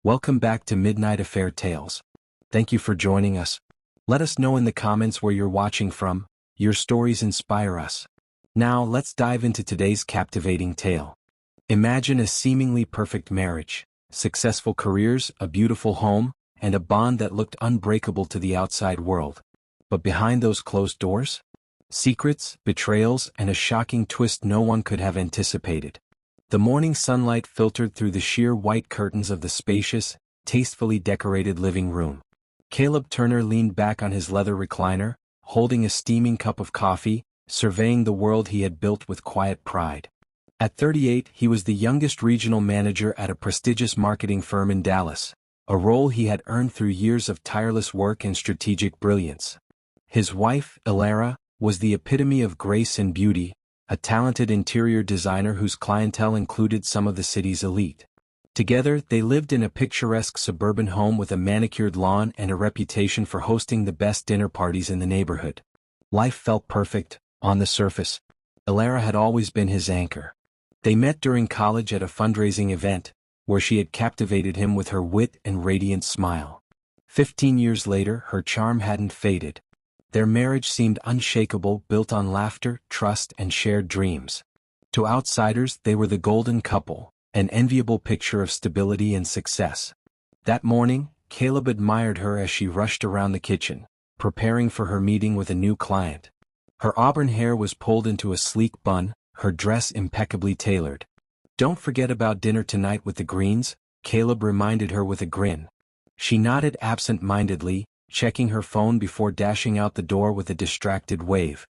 Welcome back to Midnight Affair Tales. Thank you for joining us. Let us know in the comments where you're watching from. Your stories inspire us. Now let's dive into today's captivating tale. Imagine a seemingly perfect marriage, successful careers, a beautiful home, and a bond that looked unbreakable to the outside world. But behind those closed doors? Secrets, betrayals, and a shocking twist no one could have anticipated. The morning sunlight filtered through the sheer white curtains of the spacious, tastefully decorated living room. Caleb Turner leaned back on his leather recliner, holding a steaming cup of coffee, surveying the world he had built with quiet pride. At 38, he was the youngest regional manager at a prestigious marketing firm in Dallas, a role he had earned through years of tireless work and strategic brilliance. His wife, Ilara, was the epitome of grace and beauty, a talented interior designer whose clientele included some of the city's elite. Together, they lived in a picturesque suburban home with a manicured lawn and a reputation for hosting the best dinner parties in the neighborhood. Life felt perfect, on the surface. Ilara had always been his anchor. They met during college at a fundraising event, where she had captivated him with her wit and radiant smile. 15 years later, her charm hadn't faded. Their marriage seemed unshakable, built on laughter, trust, and shared dreams. To outsiders, they were the golden couple, an enviable picture of stability and success. That morning, Caleb admired her as she rushed around the kitchen, preparing for her meeting with a new client. Her auburn hair was pulled into a sleek bun, her dress impeccably tailored. "Don't forget about dinner tonight with the Greens," Caleb reminded her with a grin. She nodded absent-mindedly, checking her phone before dashing out the door with a distracted wave.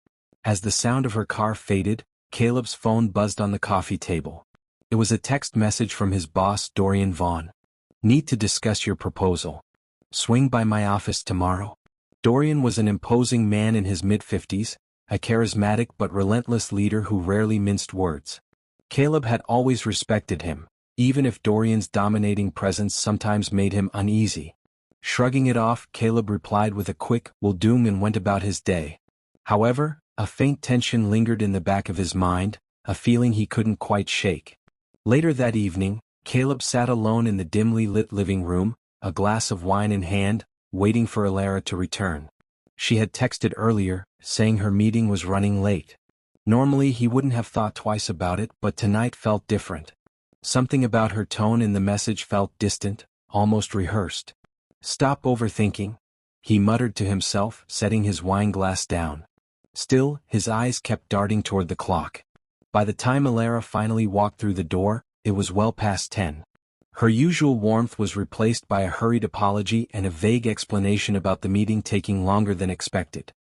As the sound of her car faded, Caleb's phone buzzed on the coffee table. It was a text message from his boss, Dorian Vaughn. "Need to discuss your proposal. Swing by my office tomorrow." Dorian was an imposing man in his mid-50s, a charismatic but relentless leader who rarely minced words. Caleb had always respected him, even if Dorian's dominating presence sometimes made him uneasy. Shrugging it off, Caleb replied with a quick "will do" and went about his day. However, a faint tension lingered in the back of his mind, a feeling he couldn't quite shake. Later that evening, Caleb sat alone in the dimly lit living room, a glass of wine in hand, waiting for Ilara to return. She had texted earlier, saying her meeting was running late. Normally he wouldn't have thought twice about it, but tonight felt different. Something about her tone in the message felt distant, almost rehearsed. "Stop overthinking," he muttered to himself, setting his wine glass down. Still, his eyes kept darting toward the clock. By the time Ilara finally walked through the door, it was well past 10. Her usual warmth was replaced by a hurried apology and a vague explanation about the meeting taking longer than expected.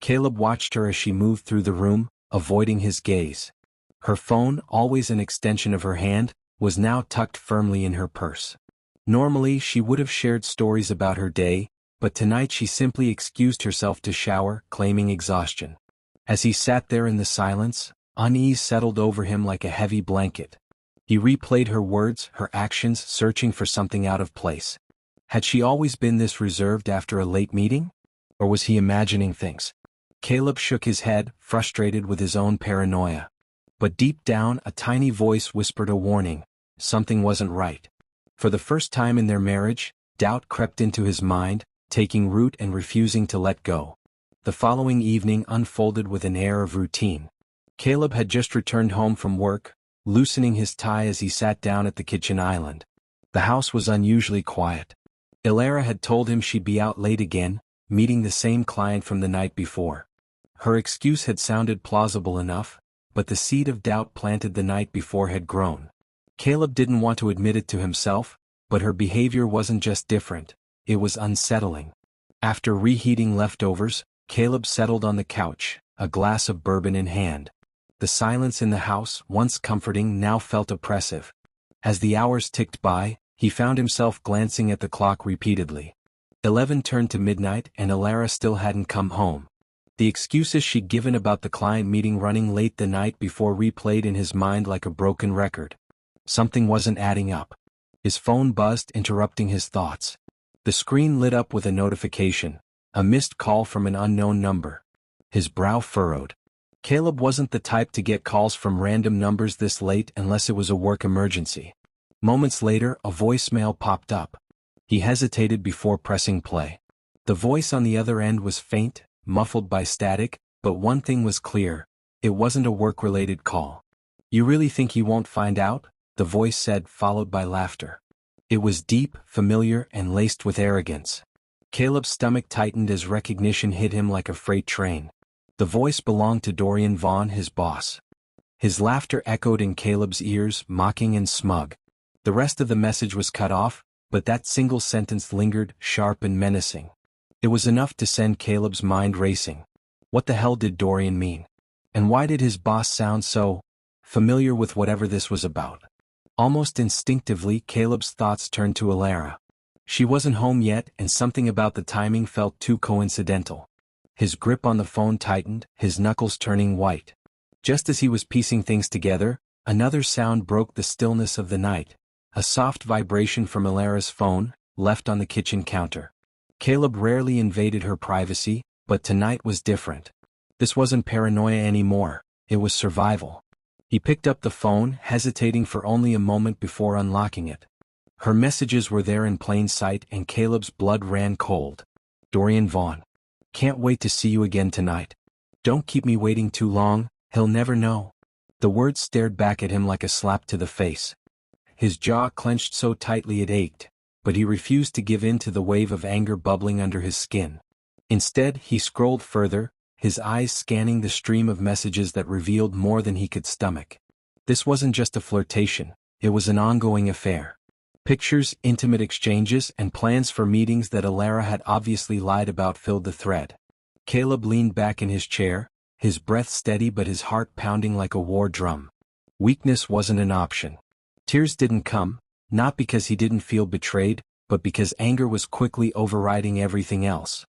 Caleb watched her as she moved through the room, avoiding his gaze. Her phone, always an extension of her hand, was now tucked firmly in her purse. Normally she would have shared stories about her day, but tonight she simply excused herself to shower, claiming exhaustion. As he sat there in the silence, unease settled over him like a heavy blanket. He replayed her words, her actions, searching for something out of place. Had she always been this reserved after a late meeting? Or was he imagining things? Caleb shook his head, frustrated with his own paranoia. But deep down, a tiny voice whispered a warning: something wasn't right. For the first time in their marriage, doubt crept into his mind, taking root and refusing to let go. The following evening unfolded with an air of routine. Caleb had just returned home from work, loosening his tie as he sat down at the kitchen island. The house was unusually quiet. Ilara had told him she'd be out late again, meeting the same client from the night before. Her excuse had sounded plausible enough, but the seed of doubt planted the night before had grown. Caleb didn't want to admit it to himself, but her behavior wasn't just different, it was unsettling. After reheating leftovers, Caleb settled on the couch, a glass of bourbon in hand. The silence in the house, once comforting, now felt oppressive. As the hours ticked by, he found himself glancing at the clock repeatedly. 11 turned to midnight and Ilara still hadn't come home. The excuses she'd given about the client meeting running late the night before replayed in his mind like a broken record. Something wasn't adding up. His phone buzzed, interrupting his thoughts. The screen lit up with a notification, a missed call from an unknown number. His brow furrowed. Caleb wasn't the type to get calls from random numbers this late unless it was a work emergency. Moments later, a voicemail popped up. He hesitated before pressing play. The voice on the other end was faint, muffled by static, but one thing was clear: it wasn't a work-related call. "You really think he won't find out?" the voice said, followed by laughter. It was deep, familiar, and laced with arrogance. Caleb's stomach tightened as recognition hit him like a freight train. The voice belonged to Dorian Vaughn, his boss. His laughter echoed in Caleb's ears, mocking and smug. The rest of the message was cut off, but that single sentence lingered, sharp and menacing. It was enough to send Caleb's mind racing. What the hell did Dorian mean? And why did his boss sound so familiar with whatever this was about? Almost instinctively, Caleb's thoughts turned to Alara. She wasn't home yet, and something about the timing felt too coincidental. His grip on the phone tightened, his knuckles turning white. Just as he was piecing things together, another sound broke the stillness of the night. A soft vibration from Alara's phone, left on the kitchen counter. Caleb rarely invaded her privacy, but tonight was different. This wasn't paranoia anymore, it was survival. He picked up the phone, hesitating for only a moment before unlocking it. Her messages were there in plain sight, and Caleb's blood ran cold. "Dorian Vaughn. Can't wait to see you again tonight. Don't keep me waiting too long, he'll never know." The words stared back at him like a slap to the face. His jaw clenched so tightly it ached, but he refused to give in to the wave of anger bubbling under his skin. Instead, he scrolled further, his eyes scanning the stream of messages that revealed more than he could stomach. This wasn't just a flirtation, it was an ongoing affair. Pictures, intimate exchanges, and plans for meetings that Alara had obviously lied about filled the thread. Caleb leaned back in his chair, his breath steady but his heart pounding like a war drum. Weakness wasn't an option. Tears didn't come, not because he didn't feel betrayed, but because anger was quickly overriding everything else.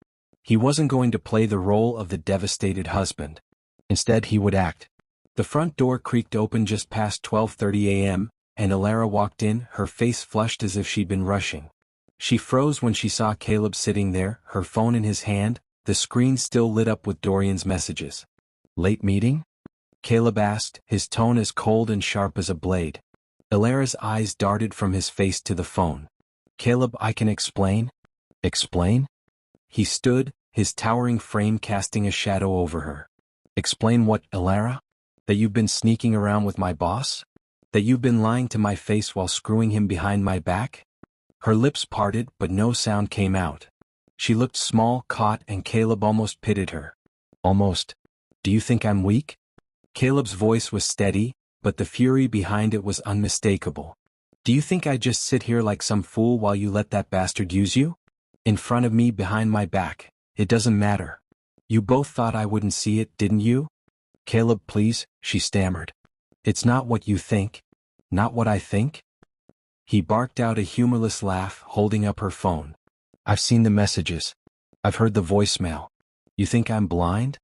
He wasn't going to play the role of the devastated husband. Instead, he would act. The front door creaked open just past 12:30 a.m., and Alara walked in, her face flushed as if she'd been rushing. She froze when she saw Caleb sitting there, her phone in his hand, the screen still lit up with Dorian's messages. "Late meeting?" Caleb asked, his tone as cold and sharp as a blade. Alara's eyes darted from his face to the phone. "Caleb, I can explain." "Explain?" He stood, his towering frame casting a shadow over her. "Explain what, Alara? That you've been sneaking around with my boss? That you've been lying to my face while screwing him behind my back?" Her lips parted, but no sound came out. She looked small, caught, and Caleb almost pitied her. "Almost. Do you think I'm weak?" Caleb's voice was steady, but the fury behind it was unmistakable. "Do you think I just sit here like some fool while you let that bastard use you? In front of me, behind my back, it doesn't matter. You both thought I wouldn't see it, didn't you?" "Caleb, please," she stammered. "It's not what you think. Not what I think." He barked out a humorless laugh, holding up her phone. "I've seen the messages. I've heard the voicemail. You think I'm blind?"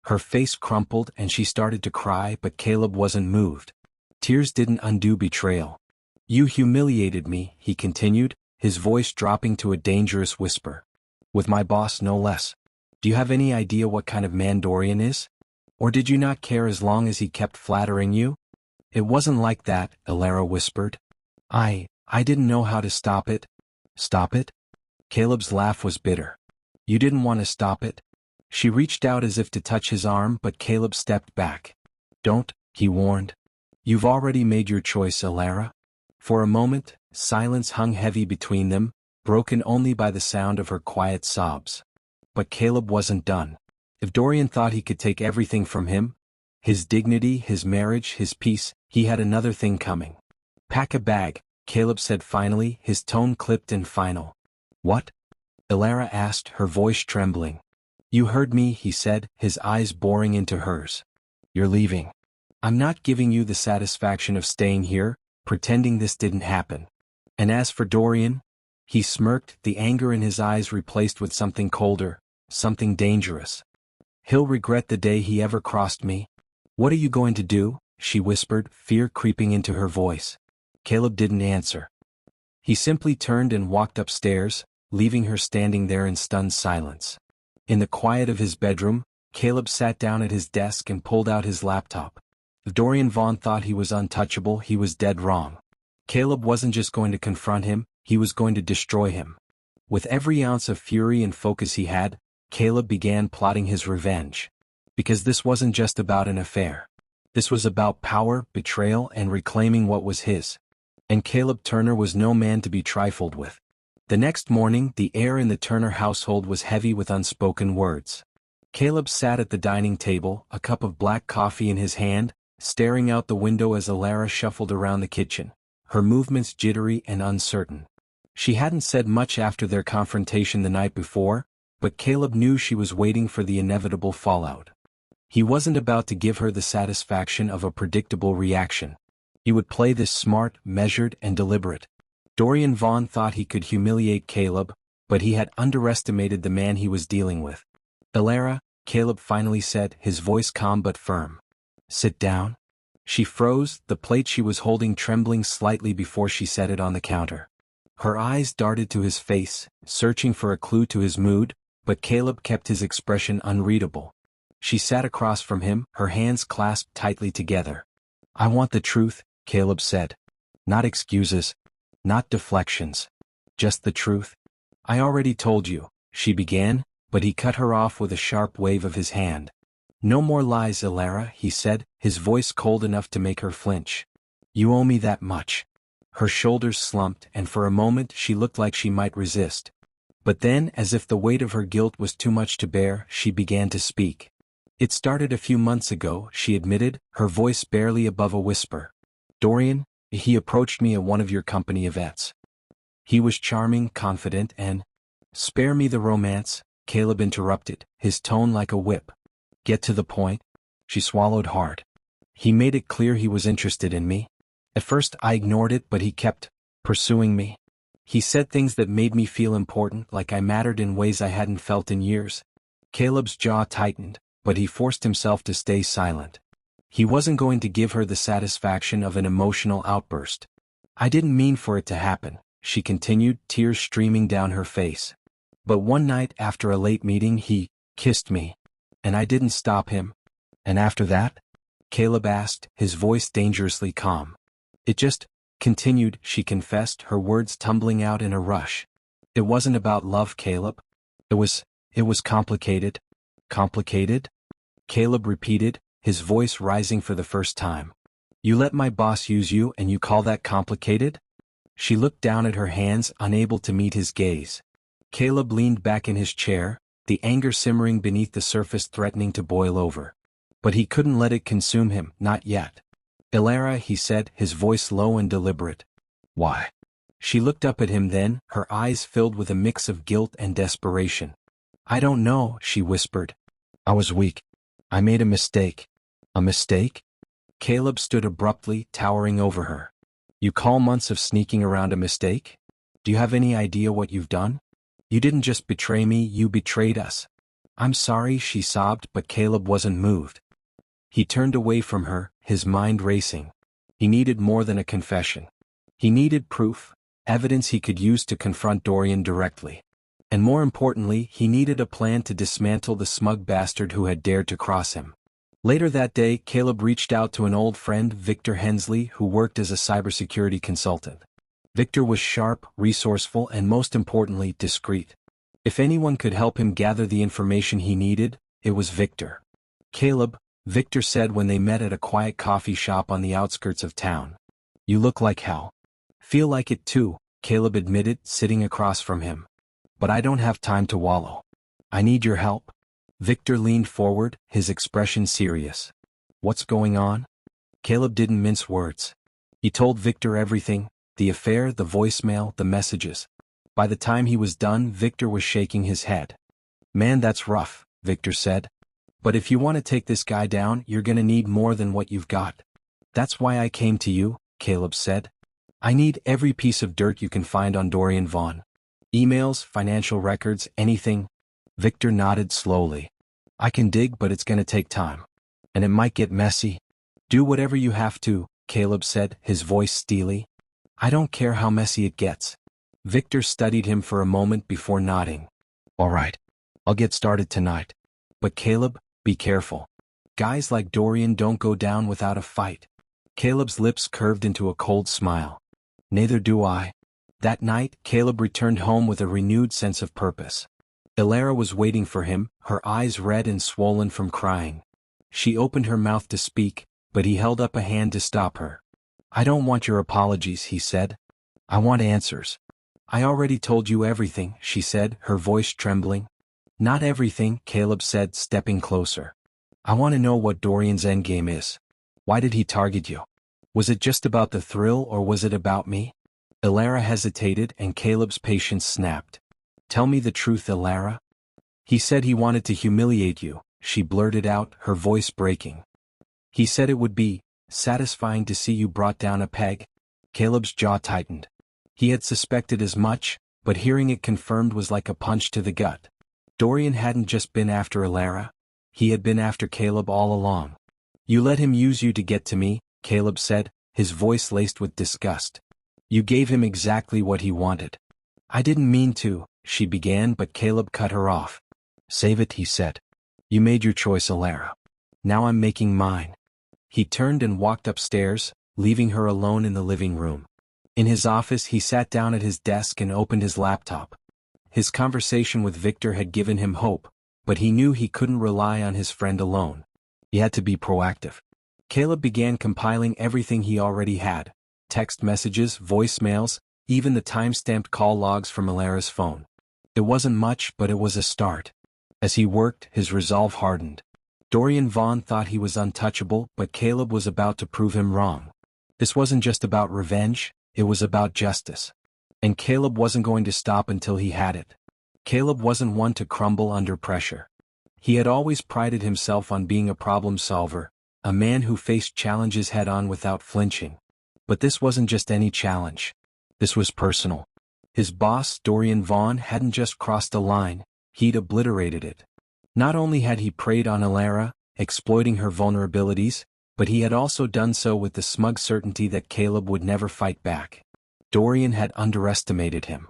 Her face crumpled and she started to cry, but Caleb wasn't moved. Tears didn't undo betrayal. "You humiliated me," he continued, his voice dropping to a dangerous whisper. "With my boss, no less. Do you have any idea what kind of man Dorian is? Or did you not care as long as he kept flattering you?" "It wasn't like that," Alara whispered. I didn't know how to stop it." "Stop it?" Caleb's laugh was bitter. "You didn't want to stop it?" She reached out as if to touch his arm, but Caleb stepped back. "Don't," he warned. "You've already made your choice, Alara." For a moment, silence hung heavy between them, broken only by the sound of her quiet sobs. But Caleb wasn't done. If Dorian thought he could take everything from him, his dignity, his marriage, his peace, he had another thing coming. "Pack a bag," Caleb said finally, his tone clipped and final. "What?" Alara asked, her voice trembling. "You heard me," he said, his eyes boring into hers. "You're leaving. I'm not giving you the satisfaction of staying here, pretending this didn't happen. And as for Dorian," he smirked, the anger in his eyes replaced with something colder, something dangerous. "He'll regret the day he ever crossed me." "What are you going to do?" she whispered, fear creeping into her voice. Caleb didn't answer. He simply turned and walked upstairs, leaving her standing there in stunned silence. In the quiet of his bedroom, Caleb sat down at his desk and pulled out his laptop. If Dorian Vaughn thought he was untouchable, he was dead wrong. Caleb wasn't just going to confront him, he was going to destroy him. With every ounce of fury and focus he had, Caleb began plotting his revenge. Because this wasn't just about an affair. This was about power, betrayal, and reclaiming what was his. And Caleb Turner was no man to be trifled with. The next morning, the air in the Turner household was heavy with unspoken words. Caleb sat at the dining table, a cup of black coffee in his hand, staring out the window as Alara shuffled around the kitchen, her movements jittery and uncertain. She hadn't said much after their confrontation the night before, but Caleb knew she was waiting for the inevitable fallout. He wasn't about to give her the satisfaction of a predictable reaction. He would play this smart, measured, and deliberate. Dorian Vaughn thought he could humiliate Caleb, but he had underestimated the man he was dealing with. "Alara," Caleb finally said, his voice calm but firm. "Sit down." She froze, the plate she was holding trembling slightly before she set it on the counter. Her eyes darted to his face, searching for a clue to his mood, but Caleb kept his expression unreadable. She sat across from him, her hands clasped tightly together. "I want the truth," Caleb said. "Not excuses. Not deflections. Just the truth." "I already told you," she began, but he cut her off with a sharp wave of his hand. "No more lies, Alara," he said, his voice cold enough to make her flinch. "You owe me that much." Her shoulders slumped, and for a moment she looked like she might resist. But then, as if the weight of her guilt was too much to bear, she began to speak. "It started a few months ago," she admitted, her voice barely above a whisper. "Dorian, he approached me at one of your company events. He was charming, confident, and—" "Spare me the romance," Caleb interrupted, his tone like a whip. "Get to the point." She swallowed hard. "He made it clear he was interested in me. At first I ignored it, but he kept pursuing me. He said things that made me feel important, like I mattered in ways I hadn't felt in years." Caleb's jaw tightened, but he forced himself to stay silent. He wasn't going to give her the satisfaction of an emotional outburst. "I didn't mean for it to happen," she continued, tears streaming down her face. "But one night after a late meeting he kissed me. And I didn't stop him." "And after that?" Caleb asked, his voice dangerously calm. "It just continued," she confessed, her words tumbling out in a rush. "It wasn't about love, Caleb. It was complicated." "Complicated?" Caleb repeated, his voice rising for the first time. "You let my boss use you and you call that complicated?" She looked down at her hands, unable to meet his gaze. Caleb leaned back in his chair, the anger simmering beneath the surface threatening to boil over. But he couldn't let it consume him, not yet. "Alara," he said, his voice low and deliberate. "Why?" She looked up at him then, her eyes filled with a mix of guilt and desperation. "I don't know," she whispered. "I was weak. I made a mistake." "A mistake?" Caleb stood abruptly, towering over her. "You call months of sneaking around a mistake? Do you have any idea what you've done? You didn't just betray me, you betrayed us." "I'm sorry," she sobbed, but Caleb wasn't moved. He turned away from her, his mind racing. He needed more than a confession. He needed proof, evidence he could use to confront Dorian directly. And more importantly, he needed a plan to dismantle the smug bastard who had dared to cross him. Later that day, Caleb reached out to an old friend, Victor Hensley, who worked as a cybersecurity consultant. Victor was sharp, resourceful, and most importantly, discreet. If anyone could help him gather the information he needed, it was Victor. "Caleb," Victor said when they met at a quiet coffee shop on the outskirts of town. "You look like hell." "Feel like it too," Caleb admitted, sitting across from him. "But I don't have time to wallow. I need your help." Victor leaned forward, his expression serious. "What's going on?" Caleb didn't mince words. He told Victor everything, the affair, the voicemail, the messages. By the time he was done, Victor was shaking his head. "Man, that's rough," Victor said. "But if you want to take this guy down, you're gonna need more than what you've got." "That's why I came to you," Caleb said. "I need every piece of dirt you can find on Dorian Vaughn. Emails, financial records, anything." Victor nodded slowly. "I can dig, but it's gonna take time. And it might get messy." "Do whatever you have to," Caleb said, his voice steely. "I don't care how messy it gets." Victor studied him for a moment before nodding. "All right. I'll get started tonight. But Caleb, be careful. Guys like Dorian don't go down without a fight." Caleb's lips curved into a cold smile. Neither do I. That night, Caleb returned home with a renewed sense of purpose. Elara was waiting for him, her eyes red and swollen from crying. She opened her mouth to speak, but he held up a hand to stop her. I don't want your apologies, he said. I want answers. I already told you everything, she said, her voice trembling. Not everything, Caleb said, stepping closer. I want to know what Dorian's endgame is. Why did he target you? Was it just about the thrill or was it about me? Elara hesitated and Caleb's patience snapped. Tell me the truth, Elara. He said he wanted to humiliate you, she blurted out, her voice breaking. He said it would be satisfying to see you brought down a peg. Caleb's jaw tightened. He had suspected as much, but hearing it confirmed was like a punch to the gut. Dorian hadn't just been after Elara. He had been after Caleb all along. You let him use you to get to me, Caleb said, his voice laced with disgust. You gave him exactly what he wanted. I didn't mean to, she began, but Caleb cut her off. Save it, he said. You made your choice, Elara. Now I'm making mine. He turned and walked upstairs, leaving her alone in the living room. In his office, he sat down at his desk and opened his laptop. His conversation with Victor had given him hope, but he knew he couldn't rely on his friend alone. He had to be proactive. Caleb began compiling everything he already had: text messages, voicemails, even the time-stamped call logs from Elara's phone. It wasn't much, but it was a start. As he worked, his resolve hardened. Dorian Vaughn thought he was untouchable, but Caleb was about to prove him wrong. This wasn't just about revenge, it was about justice. And Caleb wasn't going to stop until he had it. Caleb wasn't one to crumble under pressure. He had always prided himself on being a problem solver, a man who faced challenges head-on without flinching. But this wasn't just any challenge. This was personal. His boss, Dorian Vaughn, hadn't just crossed a line, he'd obliterated it. Not only had he preyed on Elara, exploiting her vulnerabilities, but he had also done so with the smug certainty that Caleb would never fight back. Dorian had underestimated him.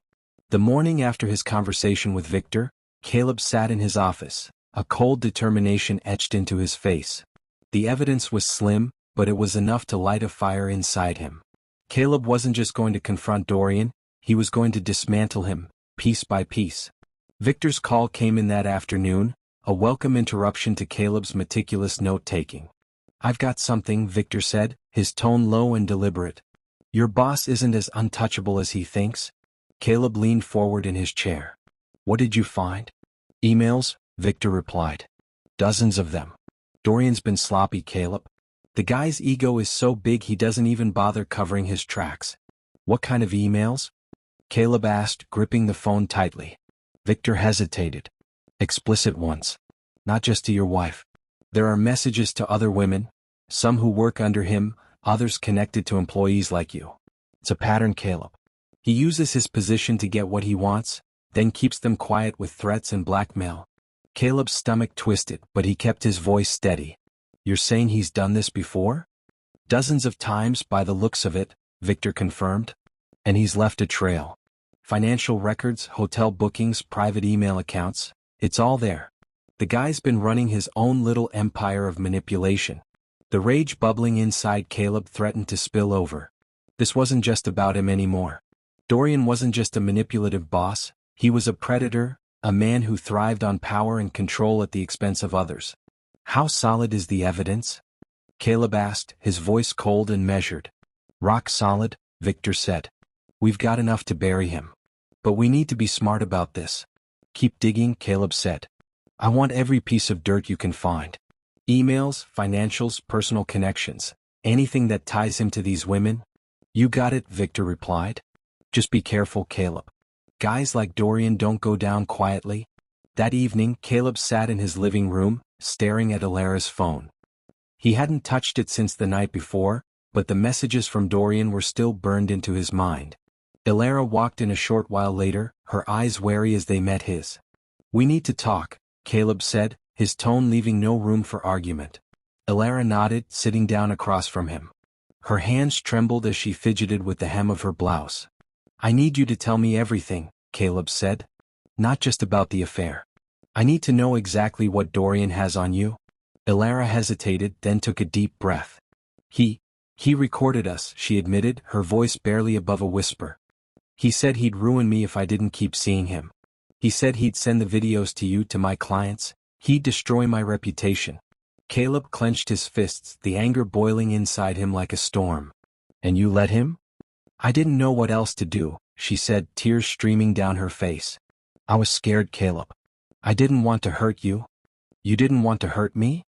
The morning after his conversation with Victor, Caleb sat in his office, a cold determination etched into his face. The evidence was slim, but it was enough to light a fire inside him. Caleb wasn't just going to confront Dorian, he was going to dismantle him, piece by piece. Victor's call came in that afternoon, a welcome interruption to Caleb's meticulous note-taking. I've got something, Victor said, his tone low and deliberate. Your boss isn't as untouchable as he thinks. Caleb leaned forward in his chair. What did you find? Emails, Victor replied. Dozens of them. Dorian's been sloppy, Caleb. The guy's ego is so big he doesn't even bother covering his tracks. What kind of emails? Caleb asked, gripping the phone tightly. Victor hesitated. Explicit ones. Not just to your wife. There are messages to other women, some who work under him, others connected to employees like you. It's a pattern, Caleb. He uses his position to get what he wants, then keeps them quiet with threats and blackmail. Caleb's stomach twisted, but he kept his voice steady. You're saying he's done this before? Dozens of times by the looks of it, Victor confirmed. And he's left a trail. Financial records, hotel bookings, private email accounts, it's all there. The guy's been running his own little empire of manipulation. The rage bubbling inside Caleb threatened to spill over. This wasn't just about him anymore. Dorian wasn't just a manipulative boss, he was a predator, a man who thrived on power and control at the expense of others. How solid is the evidence? Caleb asked, his voice cold and measured. Rock solid, Victor said. We've got enough to bury him. But we need to be smart about this. Keep digging, Caleb said. I want every piece of dirt you can find. Emails, financials, personal connections, anything that ties him to these women. You got it, Victor replied. Just be careful, Caleb. Guys like Dorian don't go down quietly. That evening, Caleb sat in his living room, staring at Elara's phone. He hadn't touched it since the night before, but the messages from Dorian were still burned into his mind. Elara walked in a short while later, her eyes wary as they met his. We need to talk, Caleb said, his tone leaving no room for argument. Elara nodded, sitting down across from him. Her hands trembled as she fidgeted with the hem of her blouse. I need you to tell me everything, Caleb said. Not just about the affair. I need to know exactly what Dorian has on you. Elara hesitated, then took a deep breath. He recorded us, she admitted, her voice barely above a whisper. He said he'd ruin me if I didn't keep seeing him. He said he'd send the videos to you, to my clients. He'd destroy my reputation. Caleb clenched his fists, the anger boiling inside him like a storm. And you let him? I didn't know what else to do, she said, tears streaming down her face. I was scared, Caleb. I didn't want to hurt you. You didn't want to hurt me?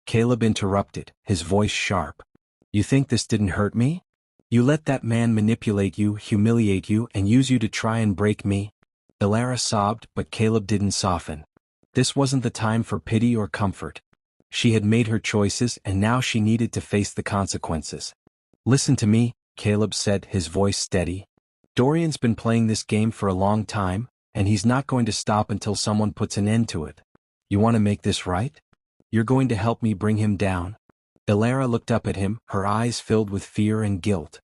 Caleb interrupted, his voice sharp. You think this didn't hurt me? You let that man manipulate you, humiliate you, and use you to try and break me? Ilara sobbed, but Caleb didn't soften. This wasn't the time for pity or comfort. She had made her choices, and now she needed to face the consequences. Listen to me, Caleb said, his voice steady. Dorian's been playing this game for a long time, and he's not going to stop until someone puts an end to it. You want to make this right? You're going to help me bring him down? Ilara looked up at him, her eyes filled with fear and guilt.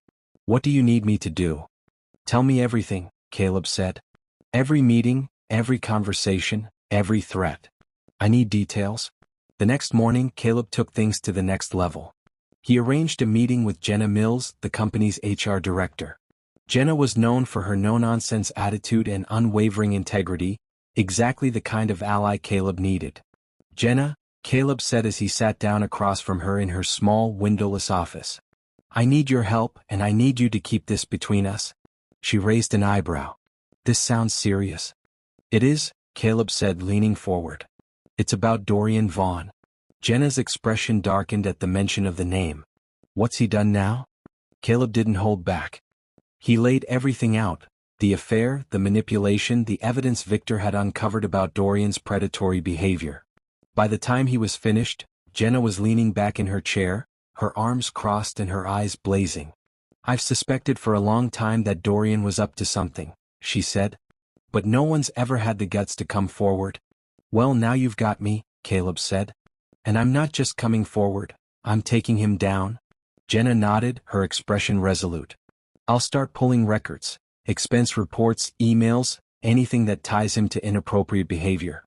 What do you need me to do? Tell me everything, Caleb said. Every meeting, every conversation, every threat. I need details. The next morning, Caleb took things to the next level. He arranged a meeting with Jenna Mills, the company's HR director. Jenna was known for her no-nonsense attitude and unwavering integrity, exactly the kind of ally Caleb needed. Jenna, Caleb said as he sat down across from her in her small, windowless office. I need your help, and I need you to keep this between us. She raised an eyebrow. This sounds serious. It is, Caleb said, leaning forward. It's about Dorian Vaughn. Jenna's expression darkened at the mention of the name. What's he done now? Caleb didn't hold back. He laid everything out, the affair, the manipulation, the evidence Victor had uncovered about Dorian's predatory behavior. By the time he was finished, Jenna was leaning back in her chair, her arms crossed and her eyes blazing. I've suspected for a long time that Dorian was up to something, she said. But no one's ever had the guts to come forward. Well, now you've got me, Caleb said. And I'm not just coming forward, I'm taking him down. Jenna nodded, her expression resolute. I'll start pulling records, expense reports, emails, anything that ties him to inappropriate behavior.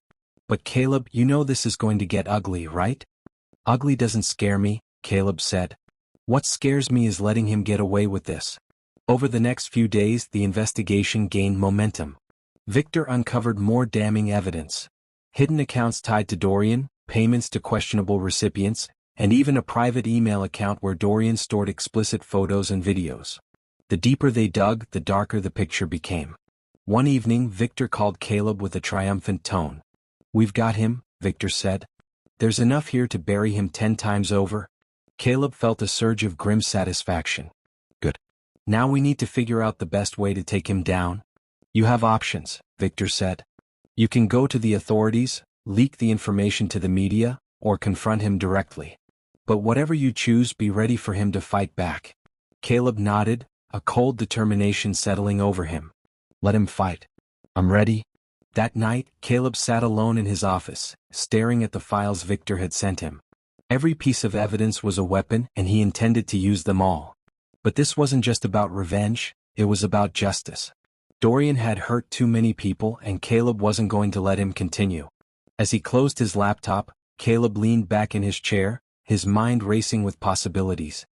But Caleb, you know this is going to get ugly, right? Ugly doesn't scare me, Caleb said. What scares me is letting him get away with this. Over the next few days, the investigation gained momentum. Victor uncovered more damning evidence. Hidden accounts tied to Dorian, payments to questionable recipients, and even a private email account where Dorian stored explicit photos and videos. The deeper they dug, the darker the picture became. One evening, Victor called Caleb with a triumphant tone. We've got him, Victor said. There's enough here to bury him 10 times over. Caleb felt a surge of grim satisfaction. Good. Now we need to figure out the best way to take him down. You have options, Victor said. You can go to the authorities, leak the information to the media, or confront him directly. But whatever you choose, be ready for him to fight back. Caleb nodded, a cold determination settling over him. Let him fight. I'm ready. That night, Caleb sat alone in his office, staring at the files Victor had sent him. Every piece of evidence was a weapon, and he intended to use them all. But this wasn't just about revenge, it was about justice. Dorian had hurt too many people, and Caleb wasn't going to let him continue. As he closed his laptop, Caleb leaned back in his chair, his mind racing with possibilities.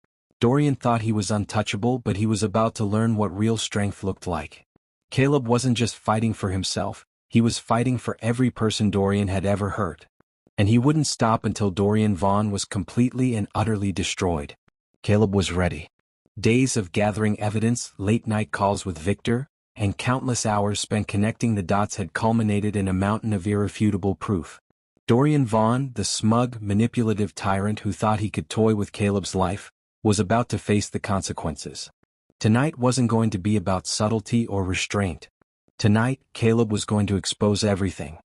Dorian thought he was untouchable, but he was about to learn what real strength looked like. Caleb wasn't just fighting for himself, he was fighting for every person Dorian had ever hurt. And he wouldn't stop until Dorian Vaughn was completely and utterly destroyed. Caleb was ready. Days of gathering evidence, late-night calls with Victor, and countless hours spent connecting the dots had culminated in a mountain of irrefutable proof. Dorian Vaughn, the smug, manipulative tyrant who thought he could toy with Caleb's life, was about to face the consequences. Tonight wasn't going to be about subtlety or restraint. Tonight, Caleb was going to expose everything.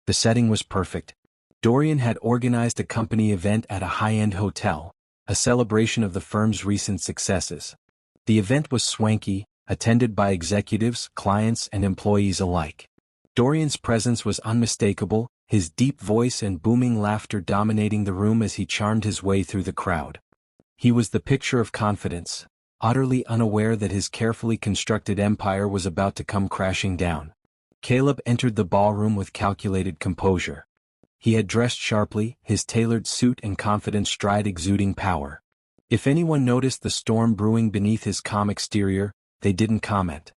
The setting was perfect. Dorian had organized a company event at a high-end hotel, a celebration of the firm's recent successes. The event was swanky, attended by executives, clients, and employees alike. Dorian's presence was unmistakable, his deep voice and booming laughter dominating the room as he charmed his way through the crowd. He was the picture of confidence, utterly unaware that his carefully constructed empire was about to come crashing down. Caleb entered the ballroom with calculated composure. He had dressed sharply, his tailored suit and confident stride exuding power. If anyone noticed the storm brewing beneath his calm exterior, they didn't comment.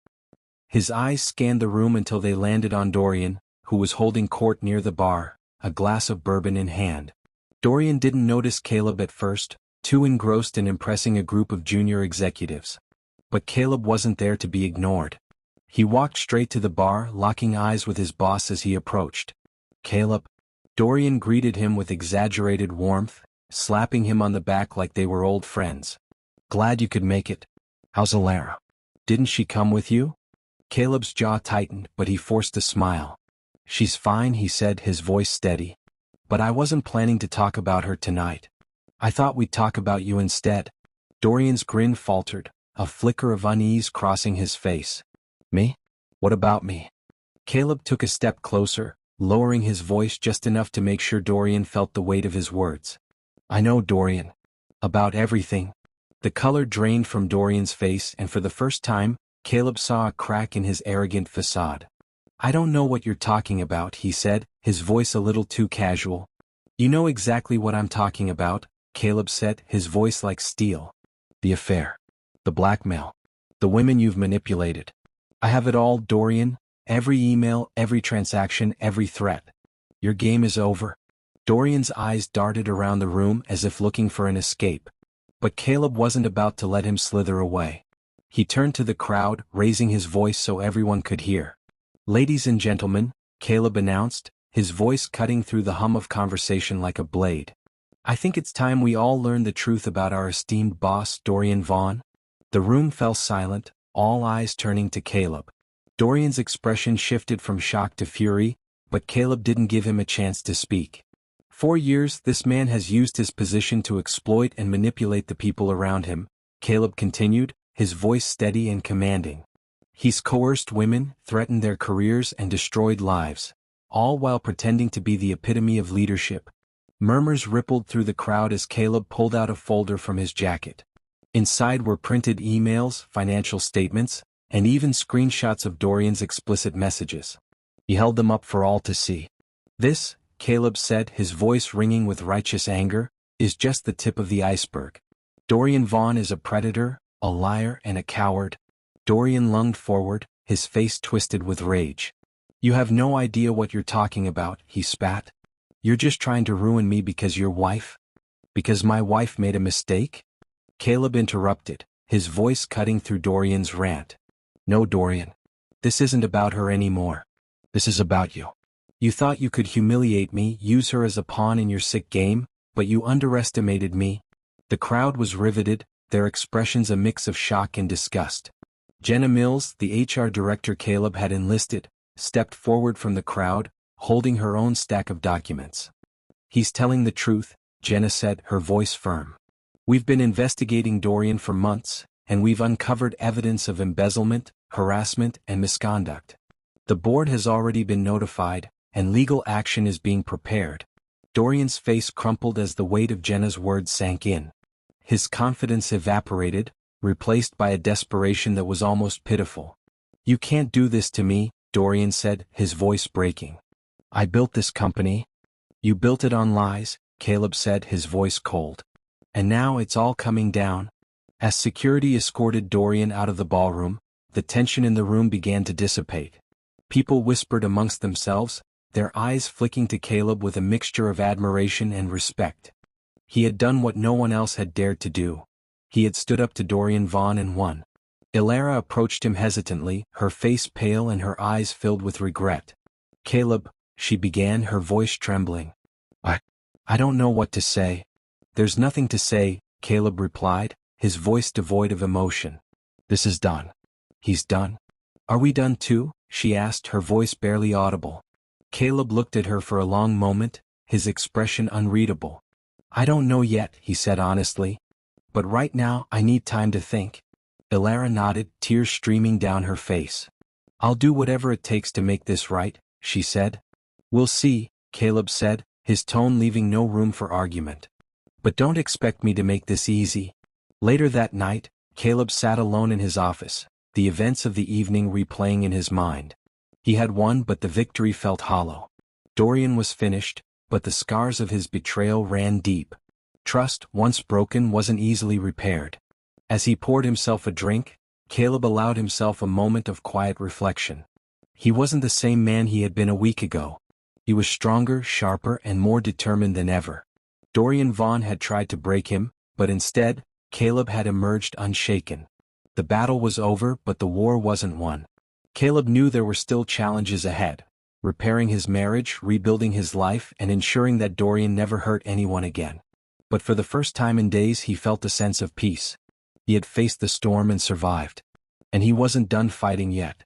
His eyes scanned the room until they landed on Dorian, who was holding court near the bar, a glass of bourbon in hand. Dorian didn't notice Caleb at first, too engrossed in impressing a group of junior executives. But Caleb wasn't there to be ignored. He walked straight to the bar, locking eyes with his boss as he approached. "Caleb." Dorian greeted him with exaggerated warmth, slapping him on the back like they were old friends. "Glad you could make it. How's Alara? Didn't she come with you?" Caleb's jaw tightened, but he forced a smile. "She's fine," he said, his voice steady. "But I wasn't planning to talk about her tonight. I thought we'd talk about you instead." Dorian's grin faltered, a flicker of unease crossing his face. "Me? What about me?" Caleb took a step closer, lowering his voice just enough to make sure Dorian felt the weight of his words. "I know, Dorian. About everything." The color drained from Dorian's face, and for the first time, Caleb saw a crack in his arrogant facade. "I don't know what you're talking about," he said, his voice a little too casual. "You know exactly what I'm talking about," Caleb said, his voice like steel. "The affair. The blackmail. The women you've manipulated. I have it all, Dorian. Every email, every transaction, every threat. Your game is over." Dorian's eyes darted around the room as if looking for an escape. But Caleb wasn't about to let him slither away. He turned to the crowd, raising his voice so everyone could hear. "Ladies and gentlemen," Caleb announced, his voice cutting through the hum of conversation like a blade. "I think it's time we all learn the truth about our esteemed boss, Dorian Vaughn." The room fell silent, all eyes turning to Caleb. Dorian's expression shifted from shock to fury, but Caleb didn't give him a chance to speak. "For years, this man has used his position to exploit and manipulate the people around him," Caleb continued, his voice steady and commanding. "He's coerced women, threatened their careers, and destroyed lives, all while pretending to be the epitome of leadership." Murmurs rippled through the crowd as Caleb pulled out a folder from his jacket. Inside were printed emails, financial statements, and even screenshots of Dorian's explicit messages. He held them up for all to see. "This," Caleb said, his voice ringing with righteous anger, "is just the tip of the iceberg. Dorian Vaughn is a predator, a liar, and a coward." Dorian lunged forward, his face twisted with rage. "You have no idea what you're talking about," he spat. "You're just trying to ruin me because your wife? Because my wife made a mistake?" Caleb interrupted, his voice cutting through Dorian's rant. "No, Dorian. This isn't about her anymore. This is about you. You thought you could humiliate me, use her as a pawn in your sick game, but you underestimated me." The crowd was riveted, their expressions a mix of shock and disgust. Jenna Mills, the HR director Caleb had enlisted, stepped forward from the crowd, holding her own stack of documents. "He's telling the truth," Jenna said, her voice firm. "We've been investigating Dorian for months, and we've uncovered evidence of embezzlement, harassment, and misconduct. The board has already been notified, and legal action is being prepared." Dorian's face crumpled as the weight of Jenna's words sank in. His confidence evaporated, replaced by a desperation that was almost pitiful. "You can't do this to me," Dorian said, his voice breaking. "I built this company." "You built it on lies," Caleb said, his voice cold. "And now it's all coming down." As security escorted Dorian out of the ballroom, the tension in the room began to dissipate. People whispered amongst themselves, their eyes flicking to Caleb with a mixture of admiration and respect. He had done what no one else had dared to do. He had stood up to Dorian Vaughn and won. Ilara approached him hesitantly, her face pale and her eyes filled with regret. "Caleb," she began, her voice trembling. I don't know what to say." "There's nothing to say," Caleb replied, his voice devoid of emotion. "This is done." "He's done? Are we done too?" she asked, her voice barely audible. Caleb looked at her for a long moment, his expression unreadable. "I don't know yet," he said honestly. "But right now I need time to think." Ilara nodded, tears streaming down her face. "I'll do whatever it takes to make this right," she said. "We'll see," Caleb said, his tone leaving no room for argument. "But don't expect me to make this easy." Later that night, Caleb sat alone in his office, the events of the evening replaying in his mind. He had won, but the victory felt hollow. Dorian was finished, but the scars of his betrayal ran deep. Trust, once broken, wasn't easily repaired. As he poured himself a drink, Caleb allowed himself a moment of quiet reflection. He wasn't the same man he had been a week ago. He was stronger, sharper, and more determined than ever. Dorian Vaughn had tried to break him, but instead, Caleb had emerged unshaken. The battle was over, but the war wasn't won. Caleb knew there were still challenges ahead: repairing his marriage, rebuilding his life, and ensuring that Dorian never hurt anyone again. But for the first time in days he felt a sense of peace. He had faced the storm and survived. And he wasn't done fighting yet.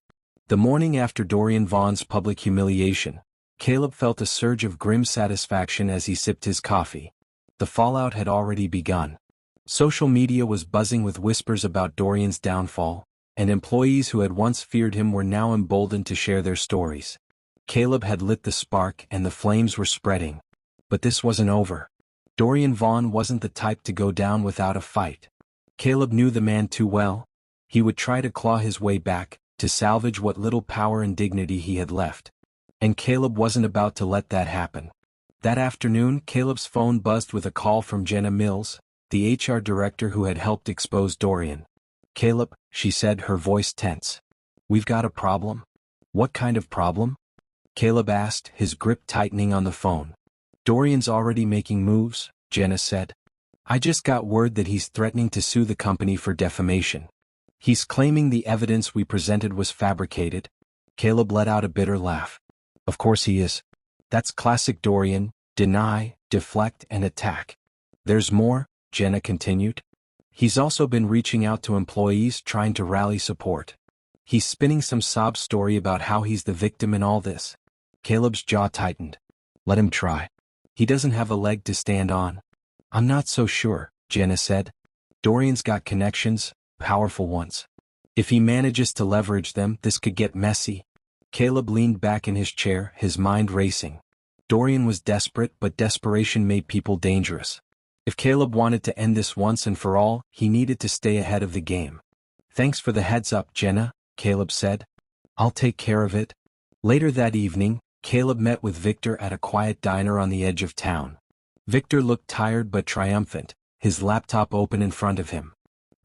The morning after Dorian Vaughn's public humiliation, Caleb felt a surge of grim satisfaction as he sipped his coffee. The fallout had already begun. Social media was buzzing with whispers about Dorian's downfall, and employees who had once feared him were now emboldened to share their stories. Caleb had lit the spark and the flames were spreading. But this wasn't over. Dorian Vaughn wasn't the type to go down without a fight. Caleb knew the man too well. He would try to claw his way back, to salvage what little power and dignity he had left. And Caleb wasn't about to let that happen. That afternoon, Caleb's phone buzzed with a call from Jenna Mills, the HR director who had helped expose Dorian. "Caleb," she said, her voice tense. "We've got a problem." "What kind of problem?" Caleb asked, his grip tightening on the phone. "Dorian's already making moves," Jenna said. "I just got word that he's threatening to sue the company for defamation. He's claiming the evidence we presented was fabricated." Caleb let out a bitter laugh. "Of course he is. That's classic Dorian: deny, deflect, and attack." "There's more," Jenna continued. "He's also been reaching out to employees, trying to rally support. He's spinning some sob story about how he's the victim in all this." Caleb's jaw tightened. "Let him try. He doesn't have a leg to stand on." "I'm not so sure," Jenna said. "Dorian's got connections, powerful ones. If he manages to leverage them, this could get messy." Caleb leaned back in his chair, his mind racing. Dorian was desperate, but desperation made people dangerous. If Caleb wanted to end this once and for all, he needed to stay ahead of the game. "Thanks for the heads up, Jenna," Caleb said. "I'll take care of it." Later that evening, Caleb met with Victor at a quiet diner on the edge of town. Victor looked tired but triumphant, his laptop open in front of him.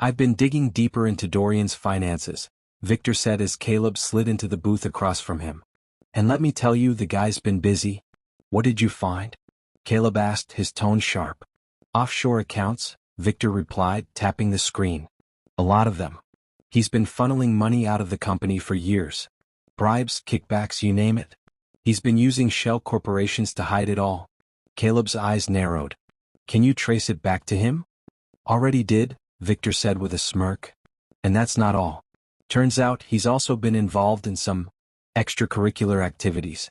"I've been digging deeper into Dorian's finances," Victor said as Caleb slid into the booth across from him. "And let me tell you, the guy's been busy." "What did you find?" Caleb asked, his tone sharp. "Offshore accounts," Victor replied, tapping the screen. "A lot of them. He's been funneling money out of the company for years. Bribes, kickbacks, you name it. He's been using shell corporations to hide it all." Caleb's eyes narrowed. "Can you trace it back to him?" "Already did," Victor said with a smirk. "And that's not all. Turns out he's also been involved in some extracurricular activities.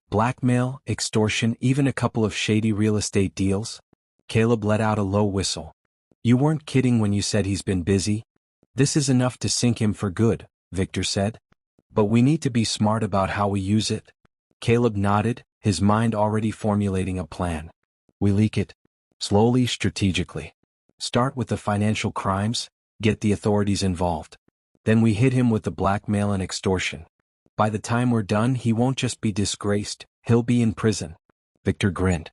Blackmail, extortion, even a couple of shady real estate deals." Caleb let out a low whistle. "You weren't kidding when you said he's been busy." "This is enough to sink him for good," Victor said. "But we need to be smart about how we use it." Caleb nodded, his mind already formulating a plan. "We leak it. Slowly, strategically. Start with the financial crimes, get the authorities involved. Then we hit him with the blackmail and extortion. By the time we're done, he won't just be disgraced, he'll be in prison." Victor grinned.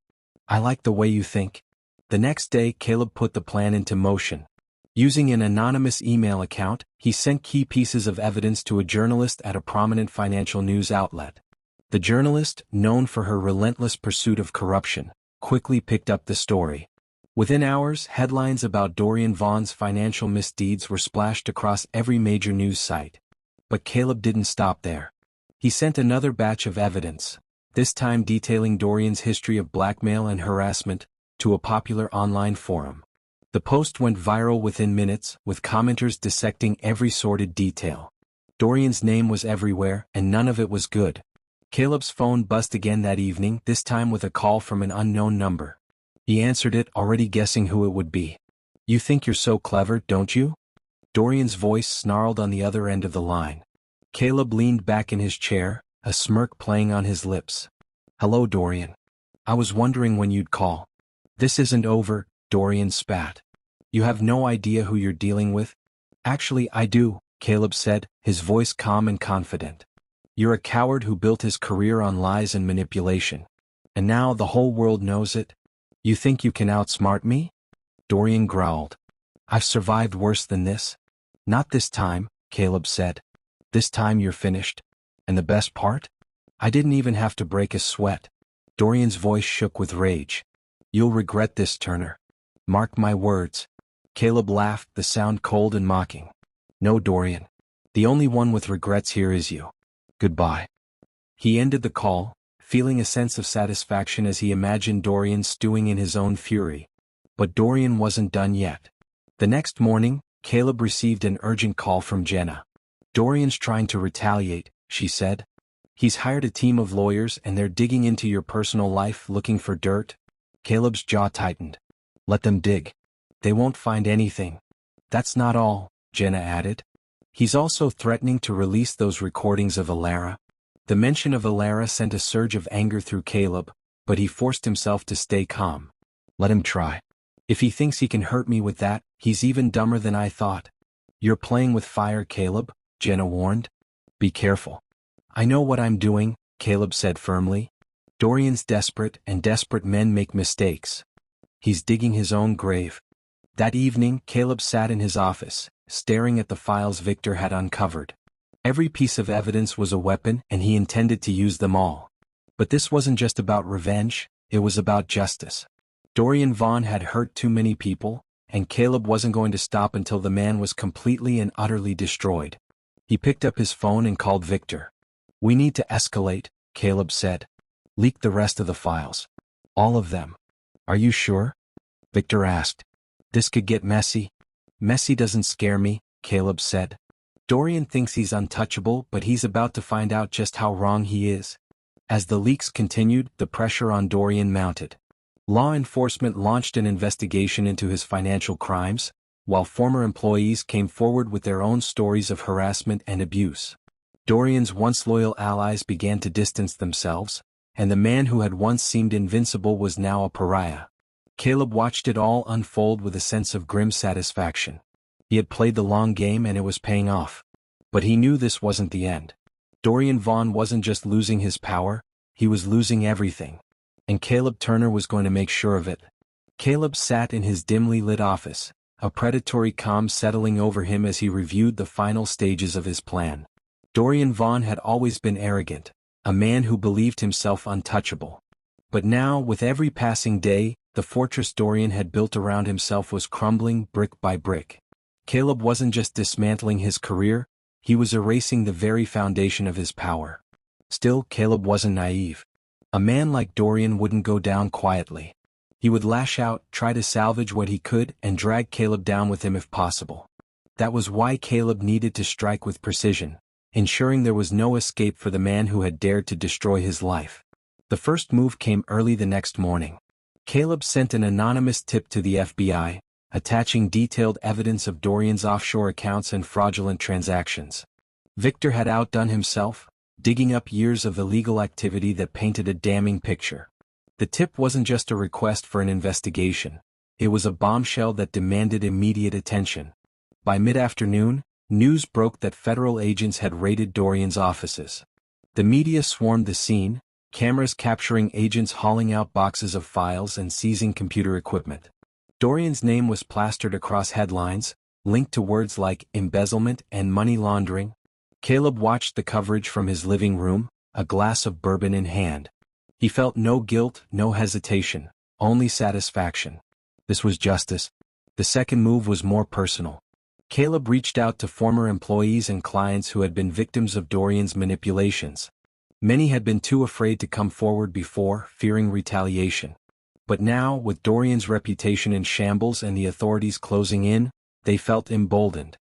"I like the way you think." The next day, Caleb put the plan into motion. Using an anonymous email account, he sent key pieces of evidence to a journalist at a prominent financial news outlet. The journalist, known for her relentless pursuit of corruption, quickly picked up the story. Within hours, headlines about Dorian Vaughn's financial misdeeds were splashed across every major news site. But Caleb didn't stop there. He sent another batch of evidence, this time detailing Dorian's history of blackmail and harassment, to a popular online forum. The post went viral within minutes, with commenters dissecting every sordid detail. Dorian's name was everywhere, and none of it was good. Caleb's phone buzzed again that evening, this time with a call from an unknown number. He answered it, already guessing who it would be. "You think you're so clever, don't you?" Dorian's voice snarled on the other end of the line. Caleb leaned back in his chair, a smirk playing on his lips. "Hello, Dorian. I was wondering when you'd call." "This isn't over," Dorian spat. "You have no idea who you're dealing with." "Actually, I do," Caleb said, his voice calm and confident. "You're a coward who built his career on lies and manipulation. And now the whole world knows it. You think you can outsmart me?" Dorian growled. I've survived worse than this. Not this time, Caleb said. This time you're finished. And the best part? I didn't even have to break a sweat. Dorian's voice shook with rage. You'll regret this, Turner. Mark my words. Caleb laughed, the sound cold and mocking. No, Dorian. The only one with regrets here is you. Goodbye. He ended the call, feeling a sense of satisfaction as he imagined Dorian stewing in his own fury. But Dorian wasn't done yet. The next morning, Caleb received an urgent call from Jenna. Dorian's trying to retaliate, she said. He's hired a team of lawyers and they're digging into your personal life looking for dirt. Caleb's jaw tightened. Let them dig. They won't find anything. That's not all, Jenna added. He's also threatening to release those recordings of Alara. The mention of Alara sent a surge of anger through Caleb, but he forced himself to stay calm. Let him try. If he thinks he can hurt me with that, he's even dumber than I thought. You're playing with fire, Caleb, Jenna warned. Be careful. I know what I'm doing, Caleb said firmly. Dorian's desperate, and desperate men make mistakes. He's digging his own grave. That evening, Caleb sat in his office, staring at the files Victor had uncovered. Every piece of evidence was a weapon and he intended to use them all. But this wasn't just about revenge, it was about justice. Dorian Vaughn had hurt too many people, and Caleb wasn't going to stop until the man was completely and utterly destroyed. He picked up his phone and called Victor. We need to escalate, Caleb said. Leak the rest of the files. All of them. Are you sure? Victor asked. This could get messy. Messy doesn't scare me, Caleb said. Dorian thinks he's untouchable, but he's about to find out just how wrong he is. As the leaks continued, the pressure on Dorian mounted. Law enforcement launched an investigation into his financial crimes, while former employees came forward with their own stories of harassment and abuse. Dorian's once loyal allies began to distance themselves, and the man who had once seemed invincible was now a pariah. Caleb watched it all unfold with a sense of grim satisfaction. He had played the long game and it was paying off. But he knew this wasn't the end. Dorian Vaughn wasn't just losing his power, he was losing everything. And Caleb Turner was going to make sure of it. Caleb sat in his dimly lit office, a predatory calm settling over him as he reviewed the final stages of his plan. Dorian Vaughn had always been arrogant, a man who believed himself untouchable. But now, with every passing day, the fortress Dorian had built around himself was crumbling brick by brick. Caleb wasn't just dismantling his career, he was erasing the very foundation of his power. Still, Caleb wasn't naive. A man like Dorian wouldn't go down quietly. He would lash out, try to salvage what he could, and drag Caleb down with him if possible. That was why Caleb needed to strike with precision, ensuring there was no escape for the man who had dared to destroy his life. The first move came early the next morning. Caleb sent an anonymous tip to the FBI, attaching detailed evidence of Dorian's offshore accounts and fraudulent transactions. Victor had outdone himself, digging up years of illegal activity that painted a damning picture. The tip wasn't just a request for an investigation, it was a bombshell that demanded immediate attention. By mid-afternoon, news broke that federal agents had raided Dorian's offices. The media swarmed the scene, cameras capturing agents hauling out boxes of files and seizing computer equipment. Dorian's name was plastered across headlines, linked to words like embezzlement and money laundering. Caleb watched the coverage from his living room, a glass of bourbon in hand. He felt no guilt, no hesitation, only satisfaction. This was justice. The second move was more personal. Caleb reached out to former employees and clients who had been victims of Dorian's manipulations. Many had been too afraid to come forward before, fearing retaliation. But now, with Dorian's reputation in shambles and the authorities closing in, they felt emboldened.